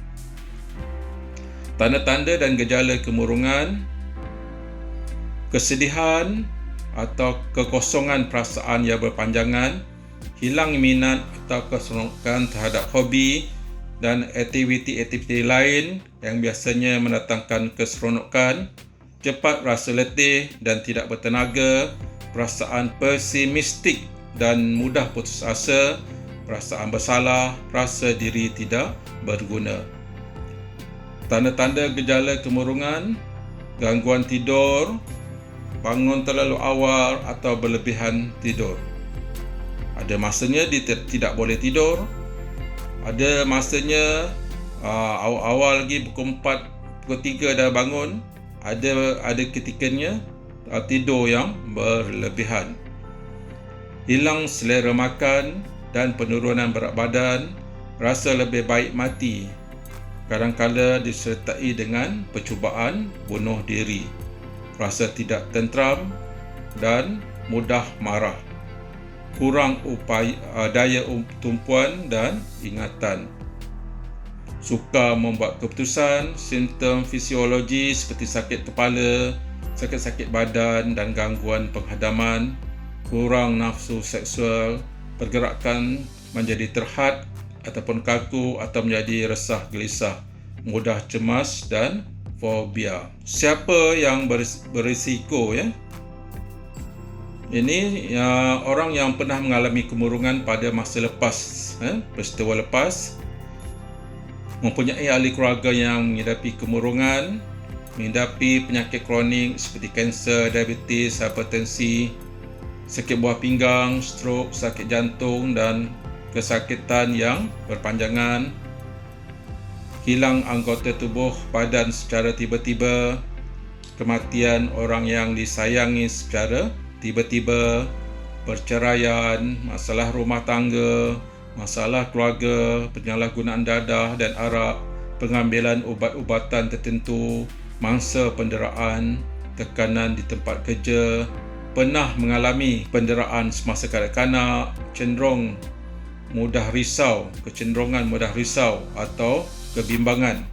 Speaker 1: Tanda-tanda dan gejala kemurungan: kesedihan atau kekosongan perasaan yang berpanjangan, hilang minat atau keseronokan terhadap hobi dan aktiviti-aktiviti lain yang biasanya mendatangkan keseronokan, cepat rasa letih dan tidak bertenaga, perasaan pesimistik dan mudah putus asa, perasaan bersalah, rasa diri tidak berguna. Tanda-tanda gejala kemurungan: gangguan tidur, bangun terlalu awal atau berlebihan tidur. Ada masanya dia tidak boleh tidur, ada masanya awal-awal lagi pukul 4, pukul 3 dah bangun, ada ketikanya tidur yang berlebihan. Hilang selera makan dan penurunan berat badan, rasa lebih baik mati, kadang-kala disertai dengan percubaan bunuh diri, rasa tidak tenteram dan mudah marah, kurang daya tumpuan dan ingatan, sukar membuat keputusan, simptom fisiologi seperti sakit kepala, sakit-sakit badan dan gangguan penghadaman, kurang nafsu seksual, pergerakan menjadi terhad ataupun kaku atau menjadi resah gelisah, mudah cemas dan fobia. Siapa yang berisiko Ini orang yang pernah mengalami kemurungan pada masa lepas, peristiwa lepas, mempunyai ahli keluarga yang mengidapi kemurungan, mengidapi penyakit kronik seperti kanser, diabetes, hipertensi, sakit buah pinggang, strok, sakit jantung dan kesakitan yang berpanjangan, hilang anggota tubuh badan secara tiba-tiba, kematian orang yang disayangi secara tiba-tiba, perceraian, masalah rumah tangga, masalah keluarga, penyalahgunaan dadah dan arak, pengambilan ubat-ubatan tertentu, mangsa penderaan, tekanan di tempat kerja, pernah mengalami penderaan semasa kanak-kanak, kecenderungan mudah risau atau kebimbangan,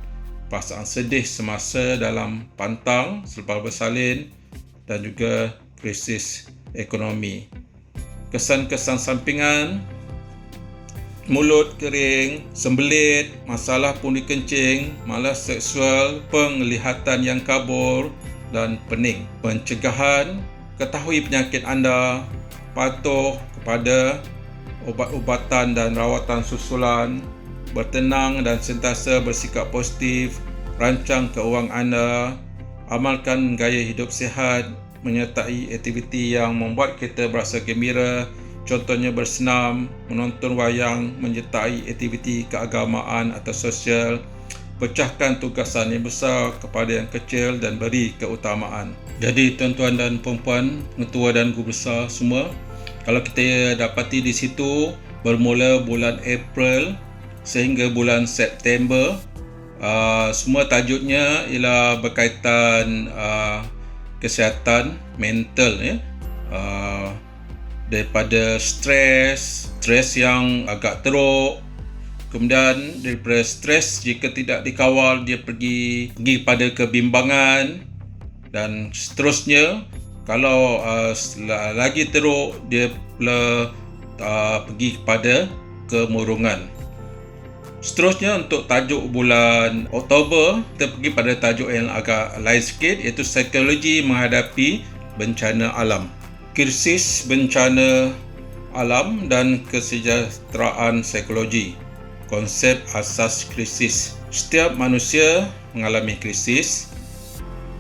Speaker 1: perasaan sedih semasa dalam pantang selepas bersalin dan juga krisis ekonomi. Kesan-kesan sampingan: mulut kering, sembelit, masalah pundi kencing, malas seksual, penglihatan yang kabur dan pening. Pencegahan: ketahui penyakit anda, patuh kepada ubat-ubatan dan rawatan susulan, bertenang dan sentiasa bersikap positif, rancang keuangan anda, amalkan gaya hidup sihat, menyertai aktiviti yang membuat kita berasa gembira, contohnya bersenam, menonton wayang, menyertai aktiviti keagamaan atau sosial, pecahkan tugasan yang besar kepada yang kecil dan beri keutamaan. Jadi tuan-tuan dan puan-puan, pengetua dan guru besar semua, kalau kita dapati di situ bermula bulan April sehingga bulan September, semua tajuknya ialah berkaitan kesihatan mental, daripada stres yang agak teruk, kemudian daripada stres jika tidak dikawal dia pergi pada kebimbangan, dan seterusnya. Kalau lagi teruk dia pula pergi kepada kemurungan. Seterusnya untuk tajuk bulan Oktober, kita pergi pada tajuk yang agak lain sikit, iaitu psikologi menghadapi bencana alam. Krisis bencana alam dan kesejahteraan psikologi. Konsep asas krisis. Setiap manusia mengalami krisis.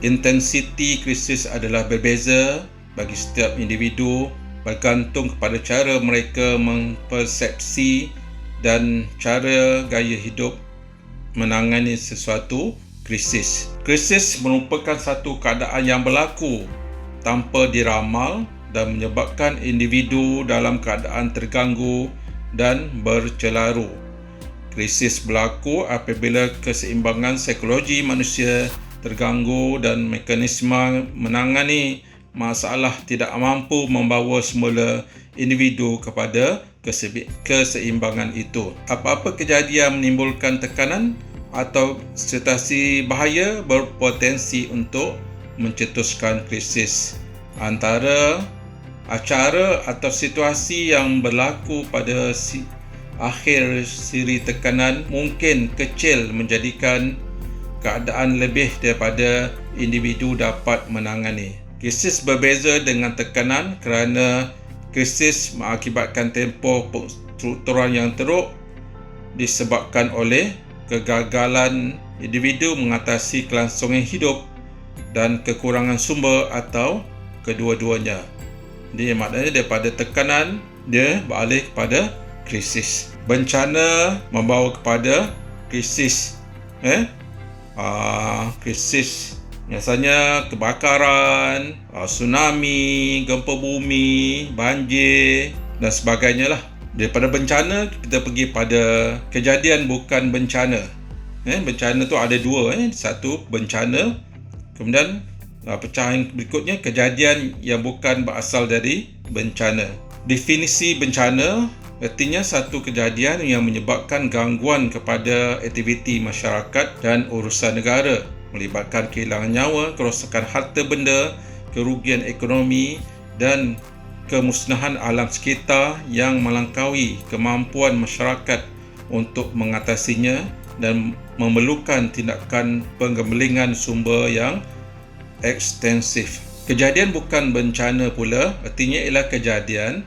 Speaker 1: Intensiti krisis adalah berbeza bagi setiap individu bergantung kepada cara mereka mempersepsi dan cara gaya hidup menangani sesuatu krisis. Krisis merupakan satu keadaan yang berlaku tanpa diramal dan menyebabkan individu dalam keadaan terganggu dan bercelaru. Krisis berlaku apabila keseimbangan psikologi manusia terganggu dan mekanisme menangani masalah tidak mampu membawa semula individu kepada keseimbangan itu. Apa-apa kejadian menimbulkan tekanan atau situasi bahaya berpotensi untuk mencetuskan krisis. Antara acara atau situasi yang berlaku pada akhir siri tekanan mungkin kecil menjadikan keadaan lebih daripada individu dapat menangani. Krisis berbeza dengan tekanan kerana krisis mengakibatkan tempoh struktural yang teruk disebabkan oleh kegagalan individu mengatasi kelangsungan hidup dan kekurangan sumber atau kedua-duanya. Dia maknanya daripada tekanan dia beralih kepada krisis. Bencana membawa kepada krisis. Krisis biasanya kebakaran, tsunami, gempa bumi, banjir dan sebagainya lah. Daripada bencana, kita pergi pada kejadian bukan bencana. Bencana tu ada dua. Satu, bencana. Kemudian, pecahan berikutnya, kejadian yang bukan berasal dari bencana. Definisi bencana artinya satu kejadian yang menyebabkan gangguan kepada aktiviti masyarakat dan urusan negara, melibatkan kehilangan nyawa, kerosakan harta benda, kerugian ekonomi dan kemusnahan alam sekitar yang melampaui kemampuan masyarakat untuk mengatasinya dan memerlukan tindakan penggembelingan sumber yang ekstensif. Kejadian bukan bencana pula artinya ialah kejadian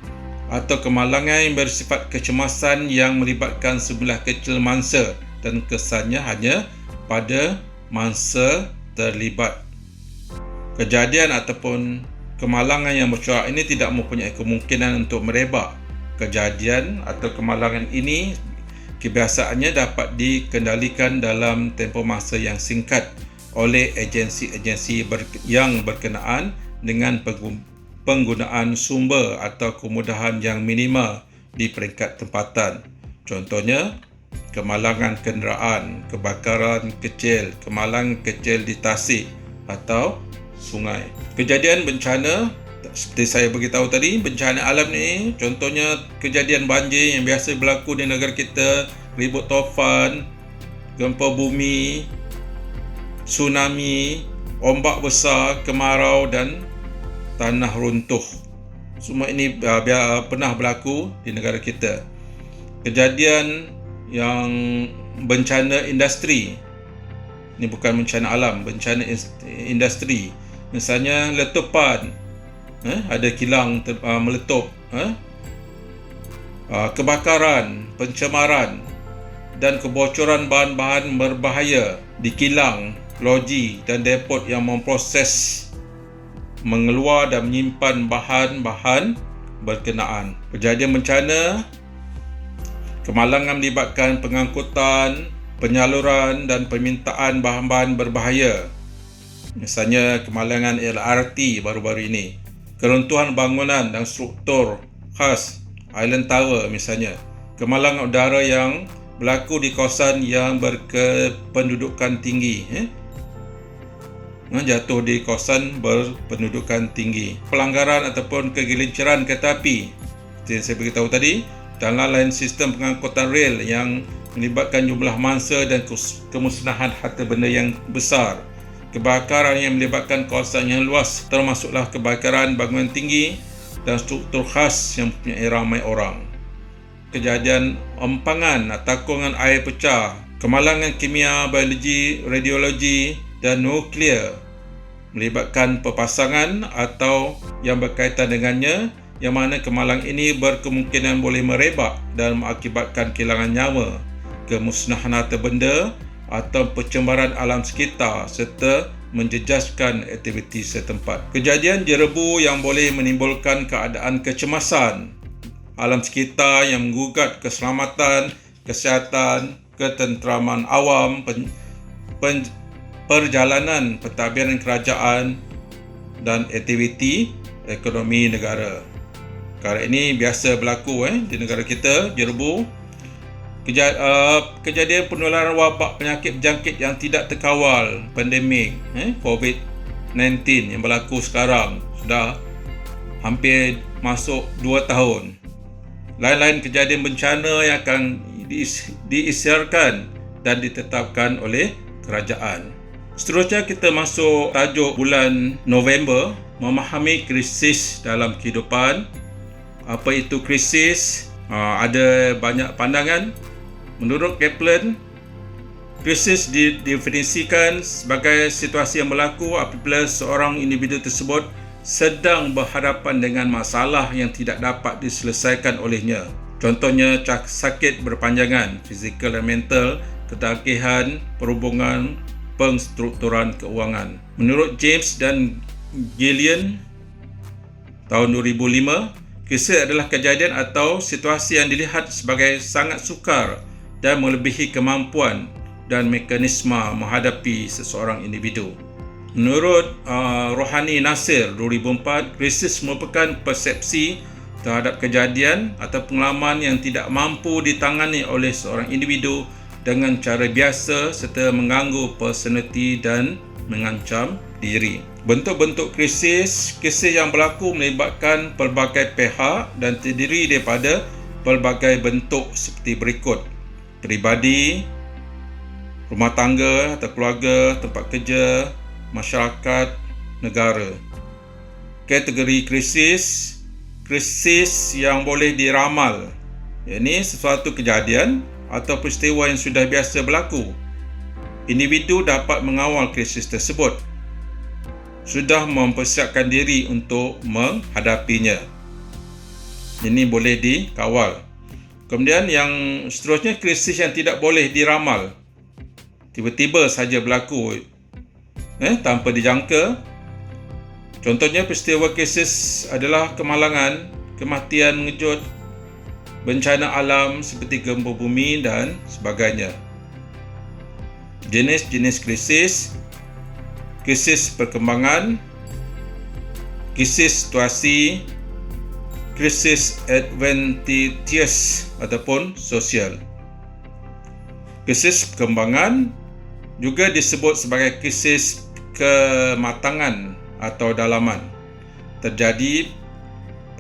Speaker 1: atau kemalangan yang bersifat kecemasan yang melibatkan sebelah kecil mangsa dan kesannya hanya pada mangsa terlibat. Kejadian ataupun kemalangan yang bercorak ini tidak mempunyai kemungkinan untuk merebak. Kejadian atau kemalangan ini kebiasaannya dapat dikendalikan dalam tempoh masa yang singkat oleh agensi-agensi yang berkenaan dengan penggunaan sumber atau kemudahan yang minimal di peringkat tempatan. Contohnya, kemalangan kenderaan, kebakaran kecil, kemalangan kecil di tasik atau sungai. Kejadian bencana, seperti saya beritahu tadi, bencana alam ni contohnya kejadian banjir yang biasa berlaku di negara kita, ribut taufan, gempa bumi, tsunami, ombak besar, kemarau dan tanah runtuh. Semua ini pernah berlaku di negara kita. Kejadian yang bencana industri, ini bukan bencana alam, bencana industri. Misalnya letupan, ada kilang meletup, kebakaran, pencemaran dan kebocoran bahan-bahan berbahaya di kilang, loji dan depot yang memproses, mengeluar dan menyimpan bahan-bahan berkenaan. Kejadian bencana, kemalangan melibatkan pengangkutan, penyaluran dan permintaan bahan-bahan berbahaya. Misalnya kemalangan LRT baru-baru ini. Keruntuhan bangunan dan struktur khas Island Tower misalnya. Kemalangan udara yang berlaku di kawasan yang berkependudukan tinggi. Jatuh di kawasan berpendudukan tinggi. Pelanggaran ataupun kegelinciran kereta api, seperti yang saya beritahu tadi, dalam lain sistem pengangkutan rel yang melibatkan jumlah mangsa dan kemusnahan harta benda yang besar. Kebakaran yang melibatkan kawasan yang luas, termasuklah kebakaran bangunan tinggi dan struktur khas yang mempunyai ramai orang. kejadian empangan, takungan air pecah, kemalangan kimia, biologi, radiologi dan nuklear melibatkan pepasangan atau yang berkaitan dengannya, yang mana kemalangan ini berkemungkinan boleh merebak dan mengakibatkan kehilangan nyawa, kemusnahan harta benda atau pencemaran alam sekitar serta menjejaskan aktiviti setempat. Kejadian jerebu yang boleh menimbulkan keadaan kecemasan alam sekitar yang menggugat keselamatan, kesihatan, ketenteraman awam, perjalanan pentadbiran kerajaan dan aktiviti ekonomi negara. Perkara ini biasa berlaku di negara kita, jerebu. Kejadian penularan wabak penyakit berjangkit yang tidak terkawal, pandemik COVID-19 yang berlaku sekarang sudah hampir masuk 2 tahun. Lain-lain kejadian bencana yang akan diisytiharkan dan ditetapkan oleh kerajaan. Seterusnya kita masuk tajuk bulan November, memahami krisis dalam kehidupan. Apa itu krisis? Ada banyak pandangan. Menurut Kaplan, krisis didefinisikan sebagai situasi yang berlaku apabila seorang individu tersebut sedang berhadapan dengan masalah yang tidak dapat diselesaikan olehnya. Contohnya sakit berpanjangan, fizikal dan mental, ketagihan, perhubungan, penstrukturan keuangan. Menurut James dan Gillian tahun 2005, krisis adalah kejadian atau situasi yang dilihat sebagai sangat sukar dan melebihi kemampuan dan mekanisme menghadapi seseorang individu. Menurut Rohani Nasir 2004, krisis merupakan persepsi terhadap kejadian atau pengalaman yang tidak mampu ditangani oleh seorang individu dengan cara biasa serta mengganggu personaliti dan mengancam diri. Bentuk-bentuk krisis yang berlaku melibatkan pelbagai pihak dan terdiri daripada pelbagai bentuk seperti berikut: peribadi, rumah tangga atau keluarga, tempat kerja, masyarakat, negara. Kategori krisis yang boleh diramal, iaitu sesuatu kejadian atau peristiwa yang sudah biasa berlaku. Individu dapat mengawal krisis tersebut, sudah mempersiapkan diri untuk menghadapinya. Ini boleh dikawal. Kemudian yang seterusnya, krisis yang tidak boleh diramal. Tiba-tiba saja berlaku tanpa dijangka. Contohnya peristiwa krisis adalah kemalangan, kematian mengejut, bencana alam seperti gempa bumi dan sebagainya. Jenis-jenis krisis: krisis perkembangan, krisis situasi, krisis adventitious ataupun sosial. Krisis perkembangan juga disebut sebagai krisis kematangan atau dalaman. Terjadi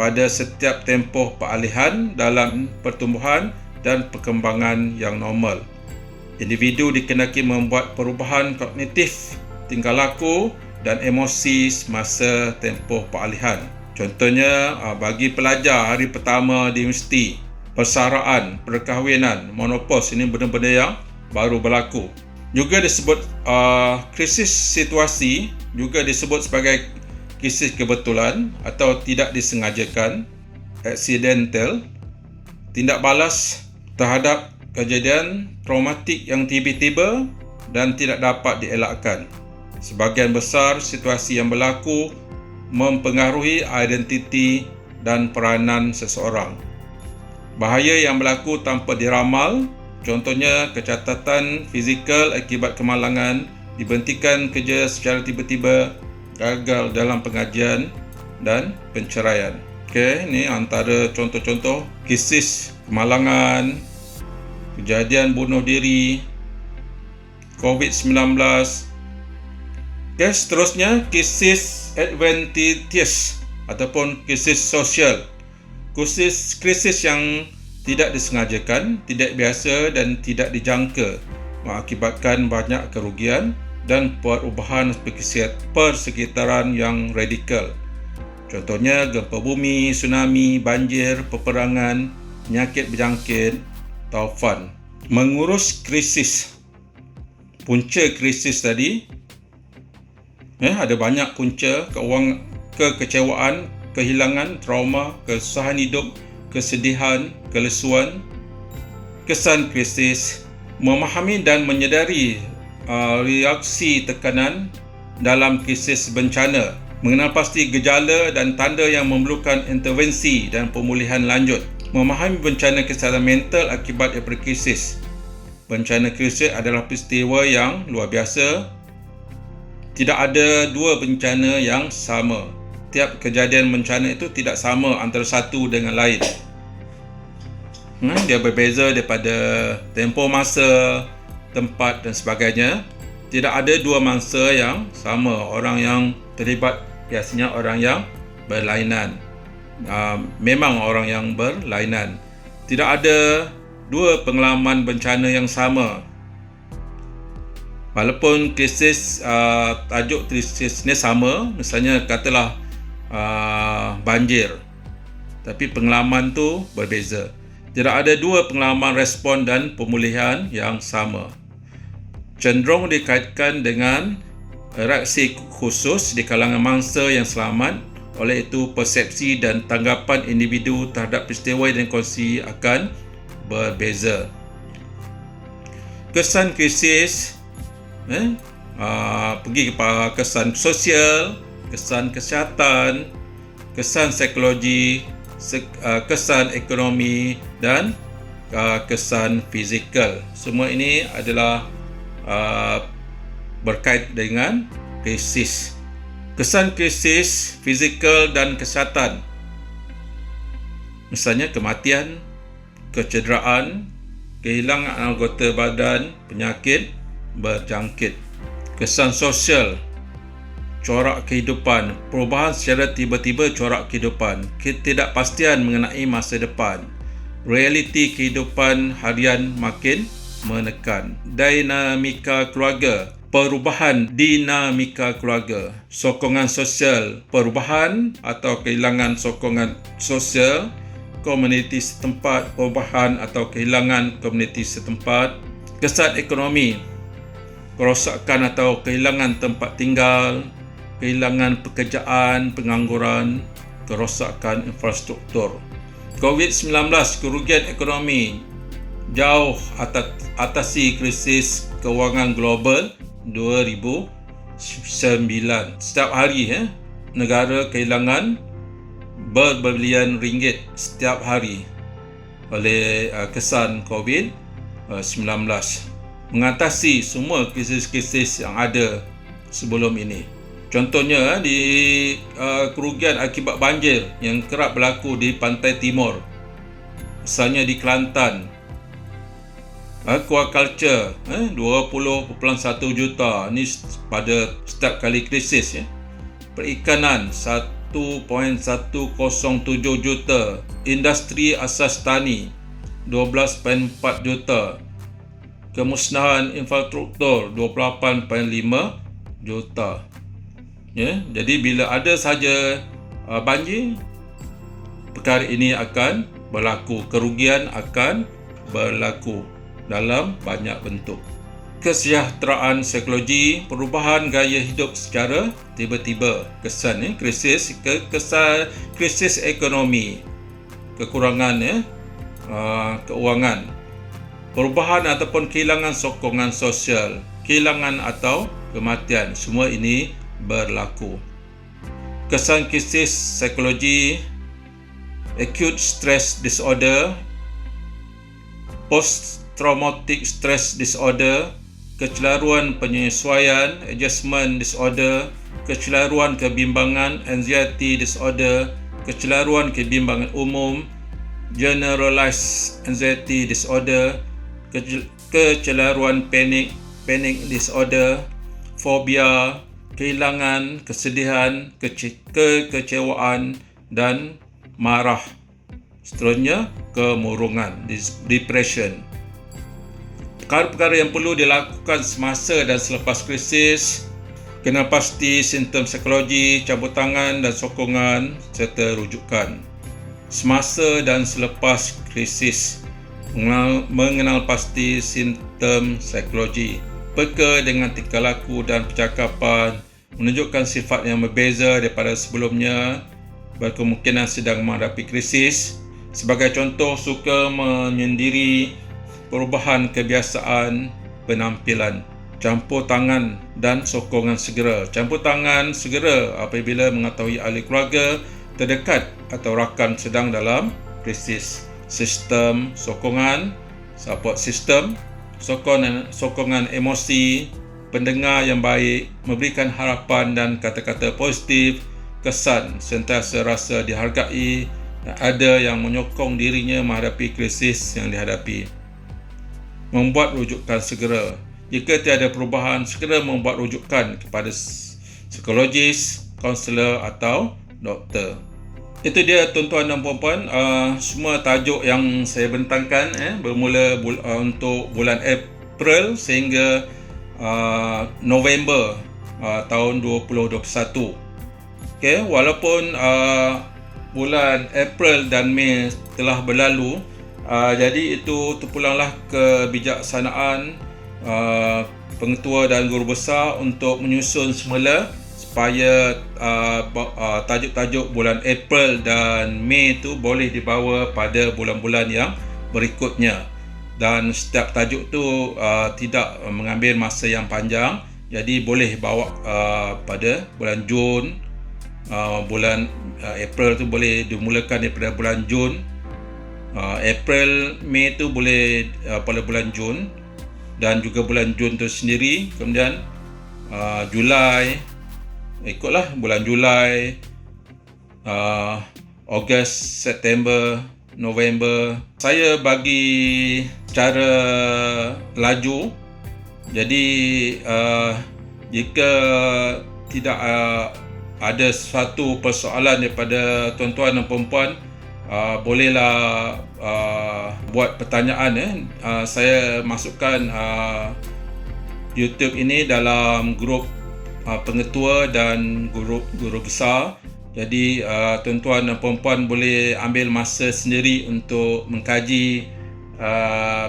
Speaker 1: pada setiap tempoh peralihan dalam pertumbuhan dan perkembangan yang normal. Individu dikenaki membuat perubahan kognitif, tingkah laku dan emosi semasa tempoh peralihan. Contohnya, bagi pelajar hari pertama di universiti, persaraan, perkahwinan, menopause, ini benda-benda yang baru berlaku. Juga disebut krisis situasi, juga disebut sebagai krisis kebetulan atau tidak disengajakan, accidental, tindak balas terhadap kejadian traumatik yang tiba-tiba dan tidak dapat dielakkan. Sebahagian besar situasi yang berlaku mempengaruhi identiti dan peranan seseorang. Bahaya yang berlaku tanpa diramal, contohnya kecacatan fizikal akibat kemalangan, diberhentikan kerja secara tiba-tiba, gagal dalam pengajian dan penceraian. Okey, ini antara contoh-contoh krisis kemalangan, kejadian bunuh diri, COVID-19. Okey, seterusnya krisis adventitious ataupun krisis sosial. Krisis yang tidak disengajakan, tidak biasa dan tidak dijangka, mengakibatkan banyak kerugian dan perubahan persekitaran yang radikal. Contohnya gempa bumi, tsunami, banjir, peperangan penyakit berjangkit, taufan. Mengurus krisis. Punca krisis tadi, ada banyak punca: kekecewaan, kehilangan, trauma, kesusahan hidup, kesedihan, kelesuan. Kesan krisis: memahami dan menyedari reaksi tekanan dalam krisis bencana, mengenal pasti gejala dan tanda yang memerlukan intervensi dan pemulihan lanjut. Memahami bencana kesihatan mental akibat daripada krisis. Bencana krisis adalah peristiwa yang luar biasa. Tidak ada dua bencana yang sama. Tiap kejadian bencana itu tidak sama antara satu dengan lain. Dia berbeza daripada tempoh masa, tempat dan sebagainya. Tidak ada dua mangsa yang sama. Orang yang terlibat biasanya orang yang berlainan. Memang orang yang berlainan. Tidak ada dua pengalaman bencana yang sama. Walaupun krisis, tajuk krisis ni sama, misalnya katalah banjir, tapi pengalaman tu berbeza. Tidak ada dua pengalaman respon dan pemulihan yang sama. Cenderung dikaitkan dengan reaksi khusus di kalangan mangsa yang selamat. Oleh itu, persepsi dan tanggapan individu terhadap peristiwa yang dikongsi akan berbeza. Kesan krisis pergi kepada kesan sosial, kesan kesihatan, kesan psikologi, kesan ekonomi dan kesan fizikal. Semua ini adalah berkait dengan krisis. Kesan krisis fizikal dan kesihatan, misalnya kematian, kecederaan, kehilangan anggota badan, penyakit berjangkit. Kesan sosial, corak kehidupan, perubahan secara tiba-tiba corak kehidupan, ketidakpastian mengenai masa depan, realiti kehidupan harian makin menekan. Dinamika keluarga, perubahan dinamika keluarga. Sokongan sosial, perubahan atau kehilangan sokongan sosial komuniti setempat, perubahan atau kehilangan komuniti setempat. Kesan ekonomi, kerosakan atau kehilangan tempat tinggal, kehilangan pekerjaan, pengangguran, kerosakan infrastruktur. COVID-19, kerugian ekonomi, jauh atasi krisis kewangan global 2009. Setiap hari negara kehilangan berbilion ringgit setiap hari oleh kesan COVID-19. Mengatasi semua krisis-krisis yang ada sebelum ini. Contohnya di kerugian akibat banjir yang kerap berlaku di pantai timur. Misalnya di Kelantan, aquaculture 20.1 juta ni pada setiap kali krisis. Perikanan 1.107 juta. Industri asas tani 12.4 juta. Kemusnahan infrastruktur 28.5 juta. Jadi bila ada saja banjir, perkara ini akan berlaku. Kerugian akan berlaku dalam banyak bentuk. Kesejahteraan psikologi, perubahan gaya hidup secara tiba-tiba. Kesan krisis, kesan krisis ekonomi, kekurangan keuangan, perubahan ataupun kehilangan sokongan sosial, kehilangan atau kematian. Semua ini berlaku. Kesan krisis psikologi, acute stress disorder, post-traumatic stress disorder, kecelaruan penyesuaian, adjustment disorder, kecelaruan kebimbangan, anxiety disorder, kecelaruan kebimbangan umum, generalized anxiety disorder, kecelaruan panic disorder, fobia, kehilangan, kesedihan, kekecewaan dan marah. Seterusnya, kemurungan, depression. Perkara-perkara yang perlu dilakukan semasa dan selepas krisis: kenal pasti simptom psikologi, cabut tangan dan sokongan serta rujukan. semasa dan selepas krisis, mengenal pasti simptom psikologi, peka dengan tingkah laku dan percakapan, menunjukkan sifat yang berbeza daripada sebelumnya, berkemungkinan sedang menghadapi krisis. Sebagai contoh, suka menyendiri, perubahan kebiasaan penampilan. Campur tangan dan sokongan segera. Campur tangan segera apabila mengetahui ahli keluarga terdekat atau rakan sedang dalam krisis. Sistem sokongan, support system, sokongan emosi, pendengar yang baik, memberikan harapan dan kata-kata positif, kesan sentiasa rasa dihargai dan ada yang menyokong dirinya menghadapi krisis yang dihadapi. Membuat rujukan segera. Jika tiada perubahan, segera membuat rujukan kepada psikologis, kaunselor atau doktor. Itu dia tuan-tuan dan puan-puan, semua tajuk yang saya bentangkan bermula untuk bulan April sehingga November tahun 2021. Okay, walaupun bulan April dan Mei telah berlalu, jadi itu terpulanglah kebijaksanaan pengetua dan guru besar untuk menyusun semula supaya tajuk-tajuk bulan April dan Mei itu boleh dibawa pada bulan-bulan yang berikutnya, dan setiap tajuk tu tidak mengambil masa yang panjang, jadi boleh bawa pada bulan Jun. Bulan April tu boleh dimulakan daripada bulan Jun, April, Mei tu boleh pada bulan Jun, dan juga bulan Jun tu sendiri. Kemudian Julai, ikutlah bulan Julai, Ogos, September, November. Saya bagi secara laju. Jadi jika tidak ada satu persoalan daripada tuan-tuan dan puan-puan, bolehlah buat pertanyaan. Saya masukkan YouTube ini dalam grup pengetua dan guru besar. Jadi tuan-tuan dan puan-puan boleh ambil masa sendiri untuk mengkaji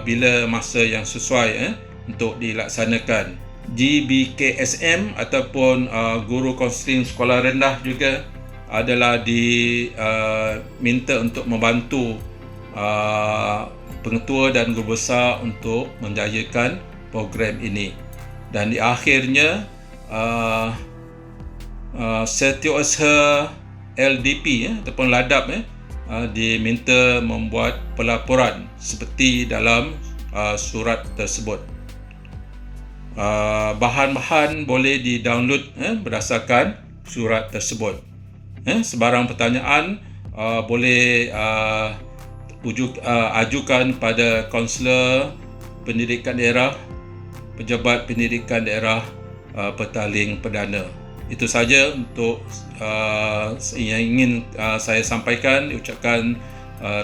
Speaker 1: bila masa yang sesuai untuk dilaksanakan. GBKSM ataupun guru kaunseling sekolah rendah juga adalah diminta untuk membantu pengetua dan guru besar untuk menjayakan program ini. Dan di akhirnya setiausaha LDP ataupun LADAP diminta membuat pelaporan seperti dalam surat tersebut. Bahan-bahan boleh di-download berdasarkan surat tersebut. Sebarang pertanyaan boleh ajukan pada kaunselor pendidikan daerah, pejabat pendidikan daerah, petaling perdana. Itu saja untuk yang ingin saya sampaikan. Ucapkan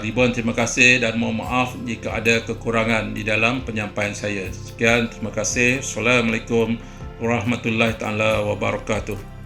Speaker 1: ribuan terima kasih dan mohon maaf jika ada kekurangan di dalam penyampaian saya. Sekian, terima kasih. Assalamualaikum warahmatullahi taala wabarakatuh.